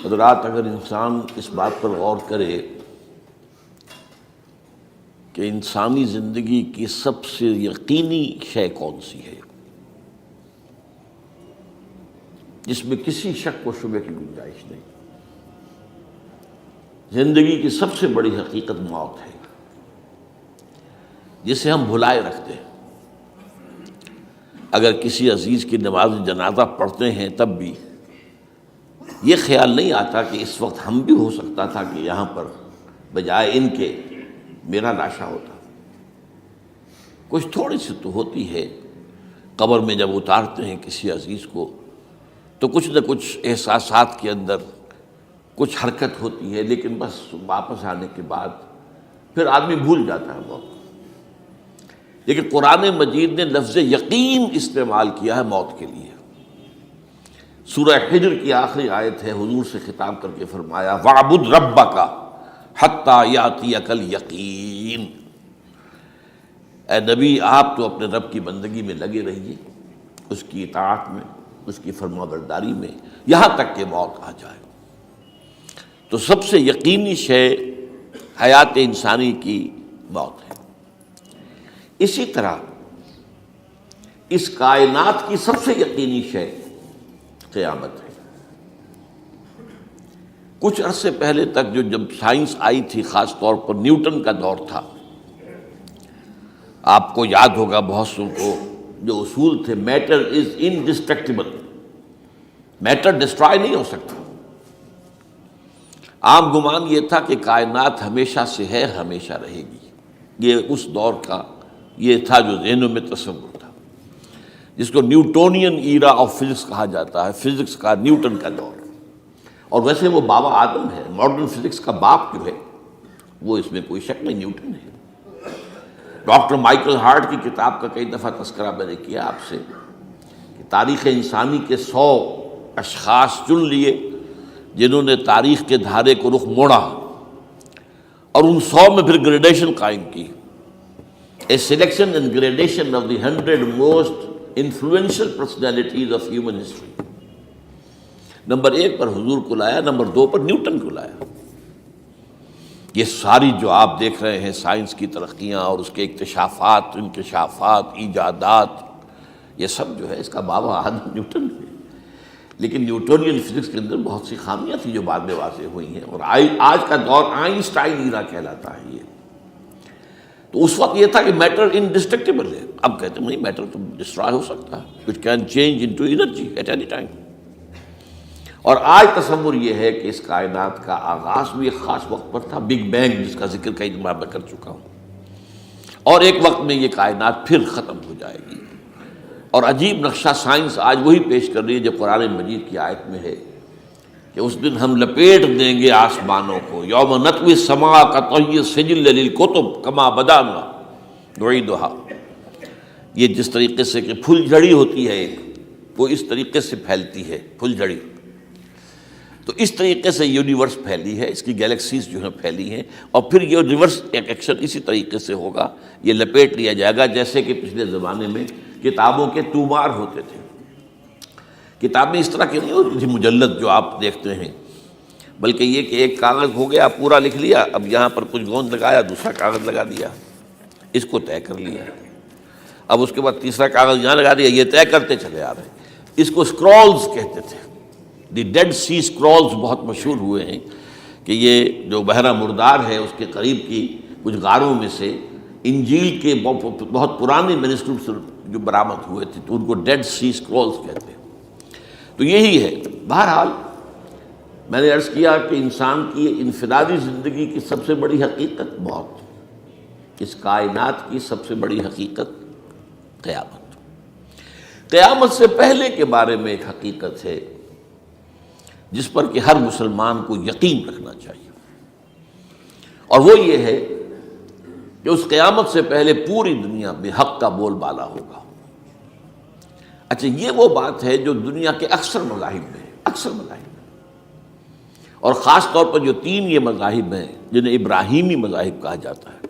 حضرات، اگر انسان اس بات پر غور کرے کہ انسانی زندگی کی سب سے یقینی شے کون سی ہے جس میں کسی شک و شبہ کی گنجائش نہیں، زندگی کی سب سے بڑی حقیقت موت ہے، جسے ہم بھلائے رکھتے ہیں۔ اگر کسی عزیز کی نماز جنازہ پڑھتے ہیں تب بھی یہ خیال نہیں آتا کہ اس وقت ہم بھی ہو سکتا تھا کہ یہاں پر بجائے ان کے میرا لاشا ہوتا۔ کچھ تھوڑی سی تو ہوتی ہے، قبر میں جب اتارتے ہیں کسی عزیز کو تو کچھ نہ کچھ احساسات کے اندر کچھ حرکت ہوتی ہے، لیکن بس واپس آنے کے بعد پھر آدمی بھول جاتا ہے موت۔ لیکن قرآن مجید نے لفظ یقین استعمال کیا ہے موت کے لیے۔ سورہ حجر کی آخری آیت ہے، حضور سے خطاب کر کے فرمایا وَاعْبُدْ رَبَّكَ حَتَّى يَأْتِيَكَ الْيَقِينُ۔ اے نبی، آپ تو اپنے رب کی بندگی میں لگے رہیے، اس کی اطاعت میں، اس کی فرمانبرداری میں، یہاں تک کہ موت آ جائے۔ تو سب سے یقینی شے حیات انسانی کی موت ہے۔ اسی طرح اس کائنات کی سب سے یقینی شے قیامت ہے۔ کچھ عرصے پہلے تک جب سائنس آئی تھی، خاص طور پر نیوٹن کا دور تھا، آپ کو یاد ہوگا بہت سو کو جو اصول تھے، میٹر از انڈسٹرکٹیبل، میٹر ڈسٹرائے نہیں ہو سکتا۔ عام گمان یہ تھا کہ کائنات ہمیشہ سے ہے، ہمیشہ رہے گی۔ یہ اس دور کا یہ تھا جو ذہنوں میں تصور تھا، جس کو نیوٹونین ایرا آف فزکس کہا جاتا ہے، فزکس کا نیوٹن کا دور۔ اور ویسے وہ بابا آدم ہے، ماڈرن فزکس کا باپ جو ہے وہ اس میں کوئی شک نہیں، نیوٹن ہے۔ ڈاکٹر مائیکل ہارٹ کی کتاب کا کئی دفعہ تذکرہ میں نے کیا آپ سے کہ تاریخ انسانی کے 100 اشخاص چن لیے جنہوں نے تاریخ کے دھارے کو رخ موڑا، اور ان 100 میں پھر گریڈیشن قائم کی، a selection and gradation of the 100 most influential personalities of human history۔ Number 1 پر حضور کو لایا، نمبر 2 پر نیوٹن کو لایا۔ یہ ساری جو آپ دیکھ رہے ہیں سائنس کی ترقیاں اور اس کے اکتشافات، انکشافات، ایجادات، یہ سب جو ہے اس کا بابا آدم نیوٹن ہے۔ لیکن نیوٹونین فزکس کے اندر بہت سی خامیاں تھیں جو بعد میں واضح ہوئی ہیں، اور آج کا دور آئنسٹائن ایرا کہلاتا ہے۔ یہ تو اس وقت یہ تھا کہ میٹر انڈسٹرکٹیبل ہے، اب کہتے ہیں نہیں، میٹر تو ڈسٹرائے ہو سکتا ہے، it can change into energy at any time. اور آج تصور یہ ہے کہ اس کائنات کا آغاز بھی ایک خاص وقت پر تھا، بگ بینگ، جس کا ذکر کئی دفعہ میں کر چکا ہوں، اور ایک وقت میں یہ کائنات پھر ختم ہو جائے گی۔ اور عجیب نقشہ سائنس آج وہی پیش کر رہی ہے جو قرآن مجید کی آیت میں ہے کہ اس دن ہم لپیٹ دیں گے آسمانوں کو، یوم نطوی السماء کطی السجل للکتب کما بدانا نعیدھا۔ یہ جس طریقے سے کہ پھل جھڑی ہوتی ہے ایک، وہ اس طریقے سے پھیلتی ہے پھل جھڑی، تو اس طریقے سے یونیورس پھیلی ہے، اس کی گیلیکسیز جو ہیں پھیلی ہیں، اور پھر یہ ریورس ایکشن اسی طریقے سے ہوگا، یہ لپیٹ لیا جائے گا جیسے کہ پچھلے زمانے میں کتابوں کے تومار ہوتے تھے۔ کتابیں اس طرح کی نہیں ہوتی تھی مجلد جو آپ دیکھتے ہیں، بلکہ یہ کہ ایک کاغذ ہو گیا، پورا لکھ لیا، اب یہاں پر کچھ گوند لگایا، دوسرا کاغذ لگا دیا، اس کو طے کر لیا، اب اس کے بعد تیسرا کاغذ یہاں لگا دیا، یہ طے کرتے چلے آ رہے ہیں۔ اس کو سکرولز کہتے تھے، دی ڈیڈ سی سکرولز بہت مشہور ہوئے ہیں کہ یہ جو بحیرہ مردار ہے اس کے قریب کی کچھ غاروں میں سے انجیل کے بہت پرانے مینuscripts جو برآمد ہوئے تھے، تو ان کو ڈیڈ سی سکرولز کہتے ہیں۔ تو یہی ہے۔ بہرحال میں نے عرض کیا کہ انسان کی انفرادی زندگی کی سب سے بڑی حقیقت موت، اس کائنات کی سب سے بڑی حقیقت قیامت۔ قیامت سے پہلے کے بارے میں ایک حقیقت ہے جس پر کہ ہر مسلمان کو یقین رکھنا چاہیے، اور وہ یہ ہے کہ اس قیامت سے پہلے پوری دنیا میں حق کا بول بالا ہوگا۔ اچھا، یہ وہ بات ہے جو دنیا کے اکثر مذاہب میں ہے، اکثر مذاہب میں، اور خاص طور پر جو 3 یہ مذاہب ہیں جنہیں ابراہیمی مذاہب کہا جاتا ہے،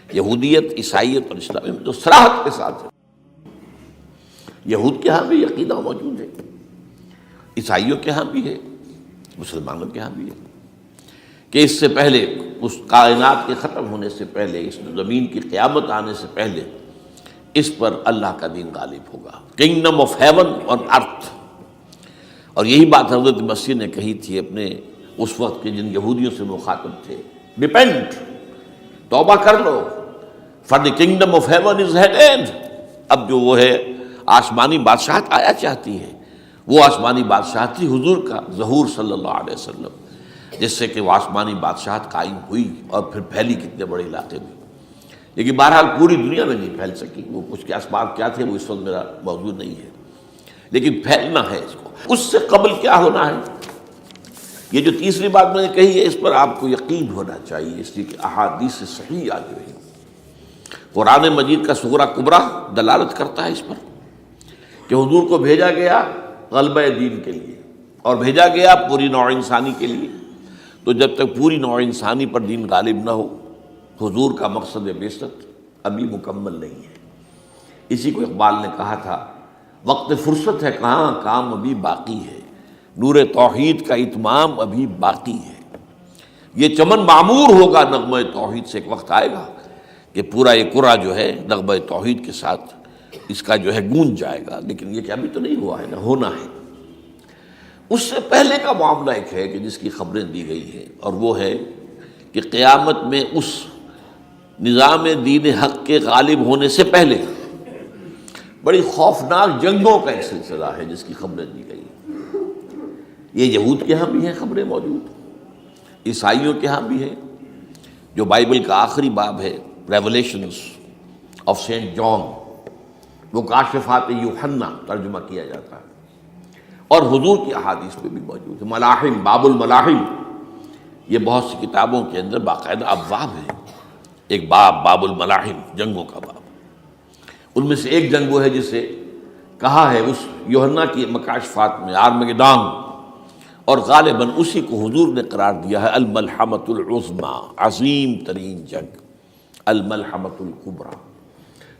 یہودیت، عیسائیت اور اسلام، میں جو صراحت کے ساتھ ہے۔ یہود کے ہاں بھی عقیدہ موجود ہے، عیسائیوں کے ہاں بھی ہے، مسلمانوں کے ہاں بھی ہے کہ اس سے پہلے، اس کائنات کے ختم ہونے سے پہلے، اس زمین کی قیامت آنے سے پہلے اس پر اللہ کا دین غالب ہوگا، کنگڈم آف ہیون اور ارتھ۔ اور یہی بات حضرت مسیح نے کہی تھی اپنے اس وقت کے جن یہودیوں سے مخاطب تھے، ریپینٹ، توبہ کر لو، for the kingdom of heaven is at hand. اب جو وہ ہے آسمانی بادشاہت آیا چاہتی ہے، وہ آسمانی بادشاہت تھی حضور کا ظہور صلی اللہ علیہ وسلم، جس سے کہ وہ آسمانی بادشاہت قائم ہوئی اور پھر پھیلی کتنے بڑے علاقے میں، لیکن بہرحال پوری دنیا میں نہیں پھیل سکی۔ وہ کچھ کے اسباب کیا تھے وہ اس وقت میرا موضوع نہیں ہے، لیکن پھیلنا ہے اس کو۔ اس سے قبل کیا ہونا ہے، یہ جو تیسری بات میں نے کہی ہے اس پر آپ کو یقین ہونا چاہیے، اس لیے کہ احادیث صحیح آ گئی۔ قرآن مجید کا سورہ کبریٰ دلالت کرتا ہے اس پر کہ حضور کو بھیجا گیا غلبہ دین کے لیے، اور بھیجا گیا پوری نوع انسانی کے لیے۔ تو جب تک پوری نوع انسانی پر دین غالب نہ ہو، حضور کا مقصد بعثت ابھی مکمل نہیں ہے۔ اسی کو اقبال نے کہا تھا، وقت فرصت ہے کہاں، کام ابھی باقی ہے، نور توحید کا اتمام ابھی باقی ہے۔ یہ چمن معمور ہوگا نغمہ توحید سے، ایک وقت آئے گا کہ پورا یہ قرآ جو ہے نغمہ توحید کے ساتھ اس کا جو ہے گونج جائے گا، لیکن یہ کہ ابھی تو نہیں ہوا ہے نا، ہونا ہے۔ اس سے پہلے کا معاملہ ایک ہے کہ جس کی خبریں دی گئی ہیں، اور وہ ہے کہ قیامت میں اس نظام دین حق کے غالب ہونے سے پہلے بڑی خوفناک جنگوں کا ایک سلسلہ ہے جس کی خبریں دی گئی ہیں۔ یہ یہود کے ہاں بھی ہیں خبریں موجود، عیسائیوں کے ہاں بھی ہیں۔ جو بائبل کا آخری باب ہے، ریولیشنز آف سینٹ جان، وہ کاشفات یوحنا ترجمہ کیا جاتا ہے، اور حضور کی احادیث میں بھی موجود ہے۔ ملاحم، باب الملاحم، یہ بہت سی کتابوں کے اندر باقاعدہ ابواب ہیں۔ ایک باب، باب الملاحم، جنگوں کا باب۔ ان میں سے ایک جنگ وہ ہے جسے کہا ہے اس یوحنا کی مکاشفات میں آرمگدان، اور غالباً اسی کو حضور نے قرار دیا ہے الملحمۃ العظمیٰ، عظیم ترین جنگ، الملحمۃ الکبریٰ۔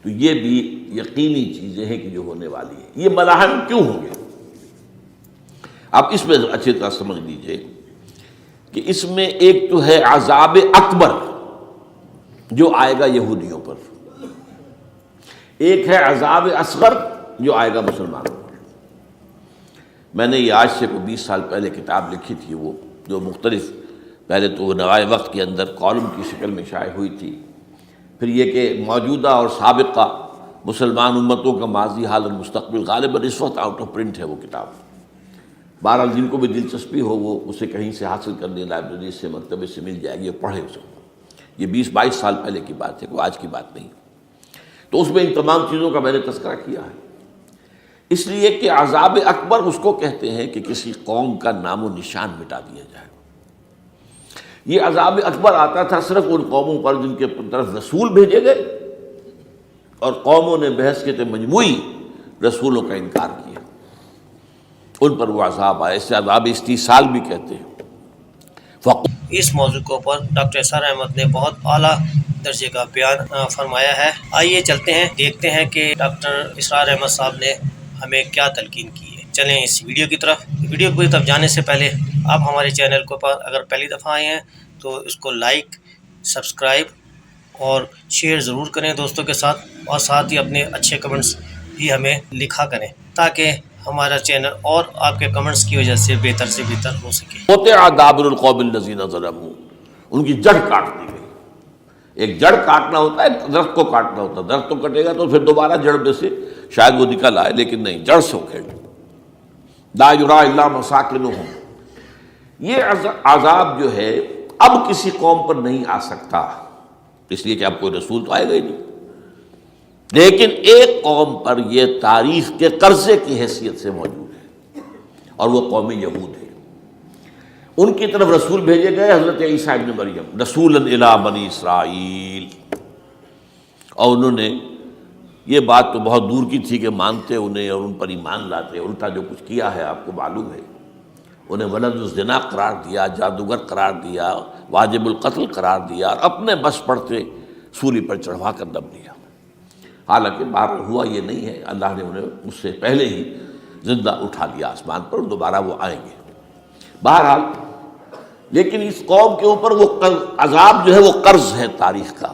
تو یہ بھی یقینی چیزیں ہیں کہ جو ہونے والی ہیں۔ یہ ملاحم کیوں ہوں گے؟ اب اس میں اچھی طرح سمجھ لیجئے کہ اس میں ایک تو ہے عذاب اکبر جو آئے گا یہودیوں پر، ایک ہے عذاب اصغر جو آئے گا مسلمانوں پر۔ میں نے یہ آج سے 20 سال پہلے کتاب لکھی تھی، وہ جو مختلف، پہلے تو وہ نوائے وقت کے اندر کالم کی شکل میں شائع ہوئی تھی، پھر یہ کہ موجودہ اور سابقہ مسلمان امتوں کا ماضی، حال اور مستقبل، غالباً اس وقت آؤٹ آف پرنٹ ہے وہ کتاب۔ بہرحال جن کو بھی دلچسپی ہو وہ اسے کہیں سے حاصل کر لیں، لائبریری سے، مکتبے سے مل جائے گی، پڑھے اس کو۔ یہ 20-22 سال پہلے کی بات ہے، کوئی آج کی بات نہیں۔ تو اس میں ان تمام چیزوں کا میں نے تذکرہ کیا ہے، اس لیے کہ عذاب اکبر اس کو کہتے ہیں کہ کسی قوم کا نام و نشان مٹا دیا جائے۔ یہ عذاب اکبر آتا تھا صرف ان قوموں پر جن کے طرف رسول بھیجے گئے اور قوموں نے بحثیت مجموعی رسولوں کا انکار کیا، ان پر وہ عذاب آئے۔ اسے عذاب استیصال بھی کہتے ہیں۔ اس موضوع کے اوپر ڈاکٹر اسرار احمد نے بہت اعلیٰ درجے کا بیان فرمایا ہے۔ آئیے چلتے ہیں، دیکھتے ہیں کہ ڈاکٹر اسرار احمد صاحب نے ہمیں کیا تلقین کی ہے۔ چلیں اس ویڈیو کی طرف۔ ویڈیو کی طرف جانے سے پہلے آپ ہمارے چینل کو پر اگر پہلی دفعہ آئے ہیں تو اس کو لائک، سبسکرائب اور شیئر ضرور کریں دوستوں کے ساتھ، اور ساتھ ہی اپنے اچھے کمنٹس بھی ہمیں لکھا کریں تاکہ ہمارا چینل اور آپ کے کمنٹس کی وجہ سے بہتر ہو سکے۔ قطع دابر القوم الذین ظلموا، ان کی جڑ کاٹ دی گئی۔ ایک جڑ کاٹنا ہوتا ہے، درخت کو کاٹنا ہوتا ہے، درخت تو کٹے گا تو پھر دوبارہ جڑ میں سے شاید وہ نکل آئے، لیکن نہیں، جڑ سے اکھیڑ۔ لا یری الا مساکنہم، یہ عذاب جو ہے اب کسی قوم پر نہیں آ سکتا، اس لیے کہ اب کوئی رسول تو آئے گا ہی نہیں، لیکن ایک قوم پر یہ تاریخ کے قرضے کی حیثیت سے موجود ہے، اور وہ قوم یہود ہے۔ ان کی طرف رسول بھیجے گئے حضرت عیسیٰ ابن مریم، رسولا الی بنی اسرائیل، اور انہوں نے یہ بات تو بہت دور کی تھی کہ مانتے انہیں اور ان پر ایمان لاتے، الٹا جو کچھ کیا ہے آپ کو معلوم ہے۔ انہیں ولد الزنا قرار دیا، جادوگر قرار دیا، واجب القتل قرار دیا، اور اپنے بس پڑتے سولی پر چڑھوا کر دم لیا۔ حالانکہ بہرحال ہوا یہ نہیں ہے، اللہ نے انہیں اس سے پہلے ہی زندہ اٹھا لیا آسمان پر، دوبارہ وہ آئیں گے۔ بہرحال لیکن اس قوم کے اوپر وہ عذاب جو ہے وہ قرض ہے تاریخ کا،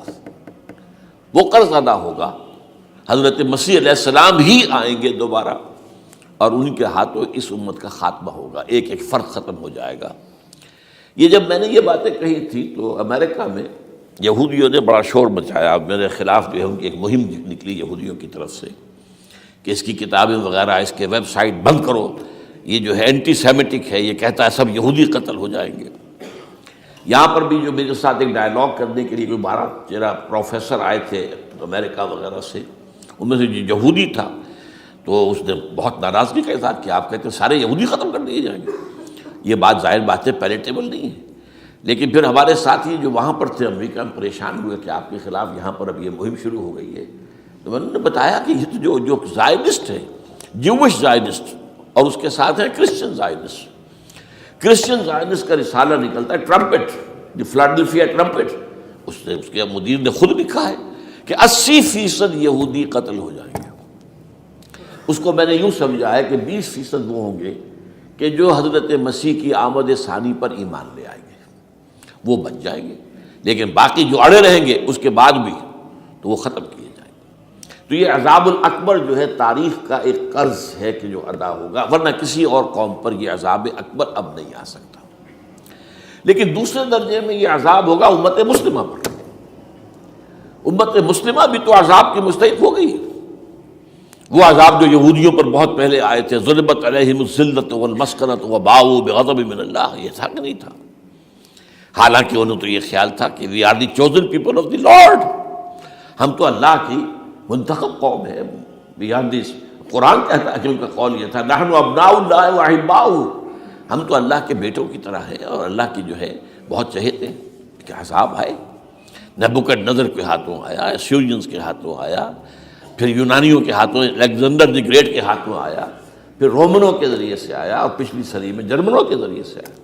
وہ قرض ادا ہوگا. حضرت مسیح علیہ السلام ہی آئیں گے دوبارہ اور ان کے ہاتھوں اس امت کا خاتمہ ہوگا، ایک ایک فرد ختم ہو جائے گا. یہ جب میں نے یہ باتیں کہی تھی تو امریکہ میں یہودیوں نے بڑا شور مچایا. میرے خلاف جو ہے ان کی ایک مہم نکلی یہودیوں کی طرف سے کہ اس کی کتابیں وغیرہ، اس کے ویب سائٹ بند کرو، یہ جو ہے اینٹی سیمیٹک ہے، یہ کہتا ہے سب یہودی قتل ہو جائیں گے. یہاں پر بھی جو میرے ساتھ ایک ڈائلاگ کرنے کے لیے کوئی 12-13 پروفیسر آئے تھے امریکہ وغیرہ سے، ان میں سے جو یہودی تھا تو اس نے بہت ناراضگی کا اظہار کیا. آپ کہتے ہیں سارے یہودی ختم کر دیے جائیں گے، یہ بات ظاہر بات ہے پیلیٹیبل نہیں ہے. لیکن پھر ہمارے ساتھی جو وہاں پر تھے امریکہ میں پریشان ہوئے کہ آپ کے خلاف یہاں پر اب یہ مہم شروع ہو گئی ہے. تو میں نے بتایا کہ یہ تو جو زائنسٹ ہے، جوش زائنسٹ، اور اس کے ساتھ ہیں کرسچن زائنسٹ. کرسچن زائنسٹ کا رسالہ نکلتا ہے ٹرمپٹ، دی فلاڈلفیا ٹرمپٹ، اس کے مدیر نے خود لکھا ہے کہ 80% یہودی قتل ہو جائیں گے. اس کو میں نے یوں سمجھا ہے کہ 20% وہ ہوں گے کہ جو حضرت مسیح کی آمد ثانی پر ایمان لے آئیں گے، وہ بچ جائیں گے. لیکن باقی جو اڑے رہیں گے اس کے بعد بھی تو وہ ختم کیے جائیں گے. تو یہ عذاب الاکبر جو ہے تاریخ کا ایک قرض ہے کہ جو ادا ہوگا، ورنہ کسی اور قوم پر یہ عذاب اکبر اب نہیں آ سکتا. لیکن دوسرے درجے میں یہ عذاب ہوگا امت مسلمہ پر. امت مسلمہ بھی تو عذاب کی مستحق ہو گئی. وہ عذاب جو یہودیوں پر بہت پہلے آئے تھے، ضربت علیہم الذلۃ والمسکنۃ وباؤوا بغضب من اللہ، یہ تھا کہ نہیں تھا؟ حالانکہ انہوں تو یہ خیال تھا کہ we are the chosen people of the lord, ہم تو اللہ کی منتخب قوم ہے. قرآن کہتا ہے کہ ان کا قول یہ تھا نحن ابناء اللہ واحباؤہ، ہم تو اللہ کے بیٹوں کی طرح ہیں اور اللہ کی جو ہے بہت چہیتے ہیں. کہ عذاب آئے، نبوکدنضر کے ہاتھوں آیا، اسیرینز کے ہاتھوں آیا، پھر یونانیوں کے ہاتھوں، الیگزینڈر دی گریٹ کے ہاتھوں آیا، پھر رومنوں کے ذریعے سے آیا، اور پچھلی صدی میں جرمنوں کے ذریعے سے آیا.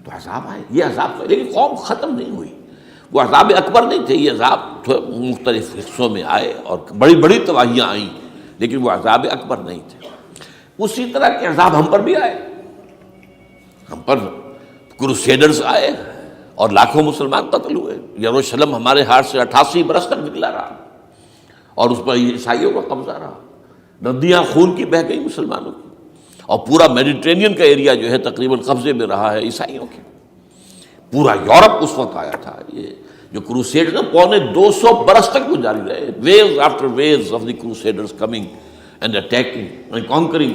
تو عذاب آئے، یہ عذاب. لیکن قوم ختم نہیں ہوئی. وہ عذاب اکبر نہیں تھے، یہ عذاب مختلف حصوں میں آئے اور بڑی بڑی تباہیاں آئیں، لیکن وہ عذاب اکبر نہیں تھے. اسی طرح کے عذاب ہم پر بھی آئے. ہم پر کروسیڈرز آئے اور لاکھوں مسلمان قتل ہوئے. یروشلم ہمارے ہاتھ سے 88 برس تک نکلا رہا اور اس پر عیسائیوں کا قبضہ رہا. ندیاں خون کی بہہ گئی مسلمانوں کی، اور پورا میڈیٹرینین کا ایریا جو ہے تقریباً قبضے میں رہا ہے عیسائیوں کے. پورا یورپ اس وقت آیا تھا. یہ جو کروسیڈ نا 250 برس تک وہ جاری رہے. Waves after waves of the crusaders coming and attacking and conquering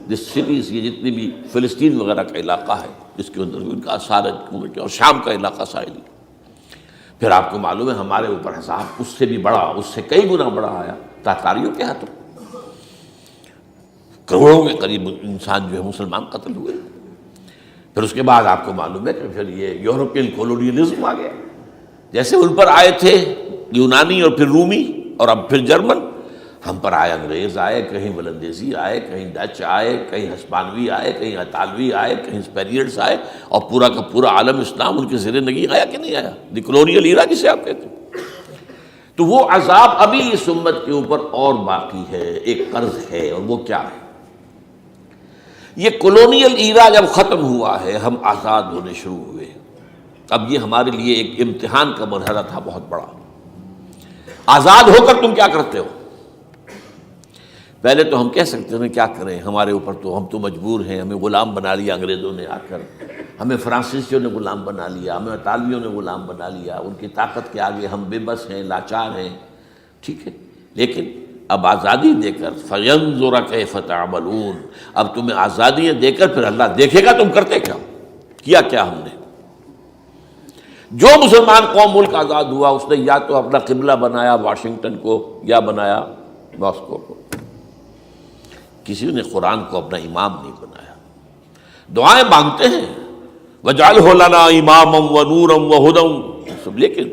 the cities. یہ جتنی بھی فلسطین وغیرہ کا علاقہ ہے جس کے اندر ان کا آثار ہے، اور شام کا علاقہ ساحلی. پھر آپ کو معلوم ہے ہمارے اوپر عذاب اس سے بھی بڑا، اس سے کئی گنا بڑا آیا تاتاریوں کے ہاتھوں. کروڑوں کے قریب انسان جو ہے مسلمان قتل ہوئے. پھر اس کے بعد آپ کو معلوم ہے کہ پھر یہ یورپین کولونیلزم آ گیا. جیسے ان پر آئے تھے یونانی اور پھر رومی اور اب پھر جرمن، ہم پر آئے انگریز آئے، کہیں ولندیزی آئے، کہیں ڈچ آئے، کہیں ہسپانوی آئے، کہیں اطالوی آئے، کہیں اسپینیئرز آئے، اور پورا کا پورا عالم اسلام ان کے زیر نگین آیا کہ نہیں آیا؟ دی کولونیل ایرا جسے آپ کہتے ہیں. تو وہ عذاب ابھی اس امت کے اوپر اور باقی ہے، ایک قرض ہے. اور وہ کیا ہے؟ یہ کولونیل ایرا جب ختم ہوا ہے، ہم آزاد ہونے شروع ہوئے. اب یہ ہمارے لیے ایک امتحان کا مرحلہ تھا بہت بڑا. آزاد ہو کر تم کیا کرتے ہو؟ پہلے تو ہم کہہ سکتے ہیں کیا کریں، ہمارے اوپر تو ہم تو مجبور ہیں، ہمیں غلام بنا لیا انگریزوں نے آ کر، ہمیں فرانسیسیوں نے غلام بنا لیا، ہمیں اطالویوں نے غلام بنا لیا. ان کی طاقت کے آگے ہم بے بس ہیں، لاچار ہیں. ٹھیک ہے، لیکن اب آزادی دے کر فَيَنْظُرَ كَيْفَ تَعْمَلُونَ، اب تمہیں آزادیاں دے کر پھر اللہ دیکھے گا تم کرتے کیا کیا ہم نے. جو مسلمان قوم ملک آزاد ہوا اس نے یا تو اپنا قبلہ بنایا واشنگٹن کو یا بنایا ماسکو کو. کسی نے قرآن کو اپنا امام نہیں بنایا. دعائیں مانگتے ہیں وَاجْعَلْهُ لَنَا إِمَامًا وَنُورًا وَهُدًى، لیکن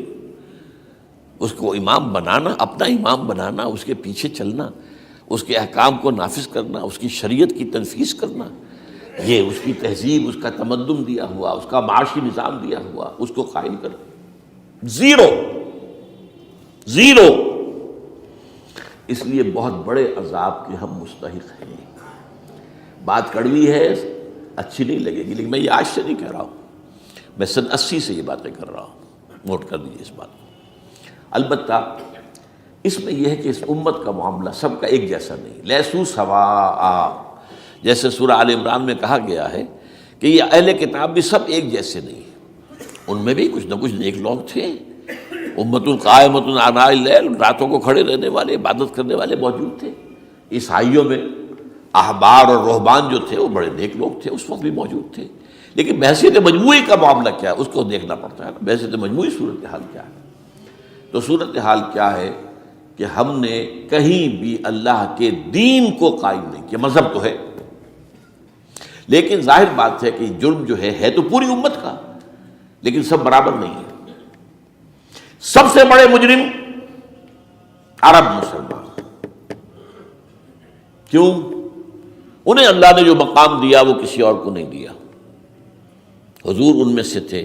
اس کو امام بنانا، اپنا امام بنانا، اس کے پیچھے چلنا، اس کے احکام کو نافذ کرنا، اس کی شریعت کی تنفیذ کرنا، یہ اس کی تہذیب، اس کا تمدن دیا ہوا، اس کا معاشی نظام دیا ہوا، اس کو قائم کرنا، زیرو. اس لیے بہت بڑے عذاب کے ہم مستحق ہیں. بات کڑوی ہے اچھی نہیں لگے گی، لیکن میں یہ آج سے نہیں کہہ رہا ہوں، میں سن 80 سے یہ باتیں کر رہا ہوں، نوٹ کر لیجیے اس بات کو۔ البتہ اس میں یہ ہے کہ اس امت کا معاملہ سب کا ایک جیسا نہیں، لیسو سواء، جیسے سورہ آل عمران میں کہا گیا ہے کہ یہ اہل کتاب بھی سب ایک جیسے نہیں، ان میں بھی کچھ نہ کچھ نیک لوگ تھے، امت قائمۃ آناء اللیل، راتوں کو کھڑے رہنے والے، عبادت کرنے والے موجود تھے۔ عیسائیوں میں احبار اور رہبان جو تھے وہ بڑے نیک لوگ تھے، اس وقت بھی موجود تھے، لیکن بحثیت مجموعی کا معاملہ کیا ہے اس کو دیکھنا پڑتا ہے نا، بحثیت مجموعی صورتحال کیا ہے۔ تو صورتحال کیا ہے کہ ہم نے کہیں بھی اللہ کے دین کو قائم نہیں کیا، مذہب تو ہے لیکن ظاہر بات ہے کہ جرم جو ہے تو پوری امت کا، لیکن سب برابر نہیں ہے۔ سب سے بڑے مجرم عرب مسلمان، کیوں؟ انہیں اللہ نے جو مقام دیا وہ کسی اور کو نہیں دیا، حضور ان میں سے تھے،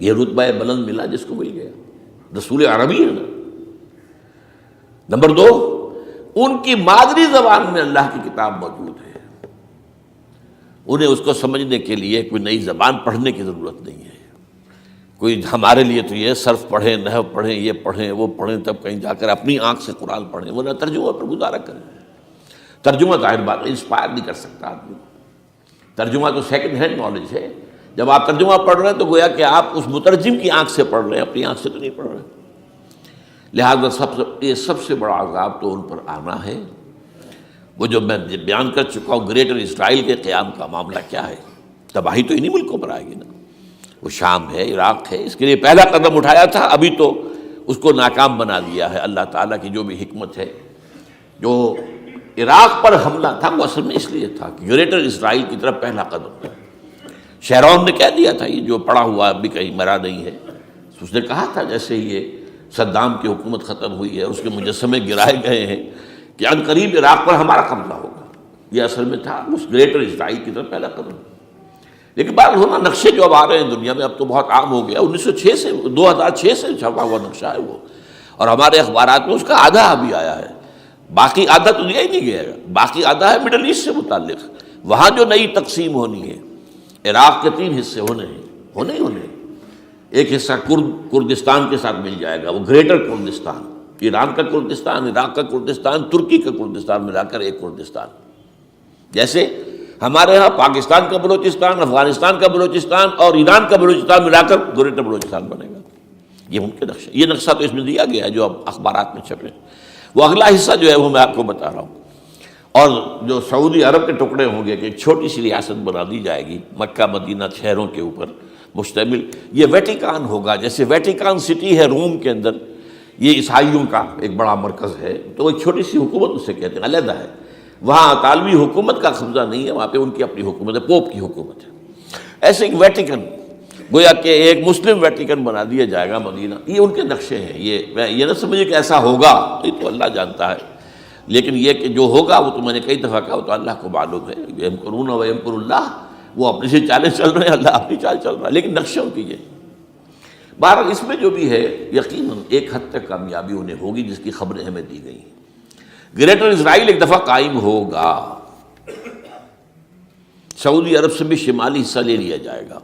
یہ رتبہ بلند ملا جس کو مل گیا، رسول عربی ہے نا۔ نمبر 2، ان کی مادری زبان میں اللہ کی کتاب موجود ہے، انہیں اس کو سمجھنے کے لیے کوئی نئی زبان پڑھنے کی ضرورت نہیں ہے۔ کوئی ہمارے لیے تو یہ صرف پڑھیں، نحو پڑھیں، یہ پڑھیں، وہ پڑھیں، تب کہیں جا کر اپنی آنکھ سے قرآن پڑھیں، ورنہ ترجمہ پر گزارا کریں۔ ترجمہ ظاہر بات انسپائر نہیں کر سکتا آدمی، ترجمہ تو سیکنڈ ہینڈ نالج ہے۔ جب آپ ترجمہ پڑھ رہے ہیں تو گویا کہ آپ اس مترجم کی آنکھ سے پڑھ رہے ہیں، اپنی آنکھ سے تو نہیں پڑھ رہے۔ لہٰذا یہ سب سے بڑا عذاب تو ان پر آنا ہے۔ وہ جو میں بیان کر چکا ہوں گریٹر اسرائیل کے قیام کا معاملہ کیا ہے، تباہی تو انہی ملکوں پر آئے گی نا، وہ شام ہے، عراق ہے، اس کے لیے پہلا قدم اٹھایا تھا، ابھی تو اس کو ناکام بنا دیا ہے اللہ تعالیٰ کی جو بھی حکمت ہے۔ جو عراق پر حملہ تھا وہ اصل میں اس لیے تھا کہ گریٹر اسرائیل کی طرف پہلا قدم تھا۔ شیرون نے کہہ دیا تھا، یہ جو پڑا ہوا ابھی کہیں مرا نہیں ہے، اس نے کہا تھا جیسے یہ صدام کی حکومت ختم ہوئی ہے، اس کے مجسمے گرائے گئے ہیں کہ ان قریب عراق پر ہمارا قبضہ ہوگا، یہ اصل میں تھا اس گریٹر اسرائیل کی طرف پہلا قدم۔ لیکن بات ہونا نقشے جو اب آ رہے ہیں دنیا میں اب تو بہت عام ہو گیا، 1906 سے 2006 سے چھپا ہوا نقشہ ہے وہ، اور ہمارے اخبارات میں اس کا آدھا ابھی آیا ہے، باقی آدھا تو دیا ہی نہیں گیا، باقی آدھا ہے مڈل ایسٹ سے متعلق۔ وہاں جو نئی تقسیم ہونی ہے، عراق کے 3 حصے ہونے ہیں، ایک حصہ کردستان کے ساتھ مل جائے گا، وہ گریٹر کردستان، ایران کا کردستان، عراق کا کردستان، ترکی کا کردستان ملا کر ایک کردستان۔ جیسے ہمارے ہاں پاکستان کا بلوچستان، افغانستان کا بلوچستان اور ایران کا بلوچستان ملا کر گریٹر بلوچستان بنے گا، یہ ان کے نقشہ، یہ نقشہ تو اس میں دیا گیا ہے جو اب اخبارات میں چھپے۔ وہ اگلا حصہ جو ہے وہ میں آپ کو بتا رہا ہوں، اور جو سعودی عرب کے ٹکڑے ہوں گے کہ ایک چھوٹی سی ریاست بنا دی جائے گی مکہ مدینہ شہروں کے اوپر مشتمل، یہ ویٹیکان ہوگا، جیسے ویٹیکان سٹی ہے روم کے اندر، یہ عیسائیوں کا ایک بڑا مرکز ہے، تو ایک چھوٹی سی حکومت اسے کہتے ہیں، علیحدہ ہے، وہاں عالمی حکومت کا قبضہ نہیں ہے، وہاں پہ ان کی اپنی حکومت ہے، پوپ کی حکومت ہے۔ ایسے ایک ویٹیکن، گویا کہ ایک مسلم ویٹیکن بنا دیا جائے گا مدینہ، یہ ان کے نقشے ہیں۔ یہ نہ سمجھے کہ ایسا ہوگا، یہ تو اللہ جانتا ہے، لیکن یہ کہ جو ہوگا وہ تو میں نے کئی دفعہ کہا، وہ تو اللہ کو معلوم ہے، یمکرون و یمکر اللہ، وہ اپنی سے چالیں چل رہے ہیں، اللہ اپنی چال چل رہا ہے، لیکن نقشوں کی یہ۔ بہرحال اس میں جو بھی ہے یقیناً ایک حد تک کامیابی انہیں ہوگی جس کی خبریں ہمیں دی گئی ہیں۔ گریٹر اسرائیل ایک دفعہ قائم ہوگا، سعودی عرب سے بھی شمالی حصہ لے لیا جائے گا،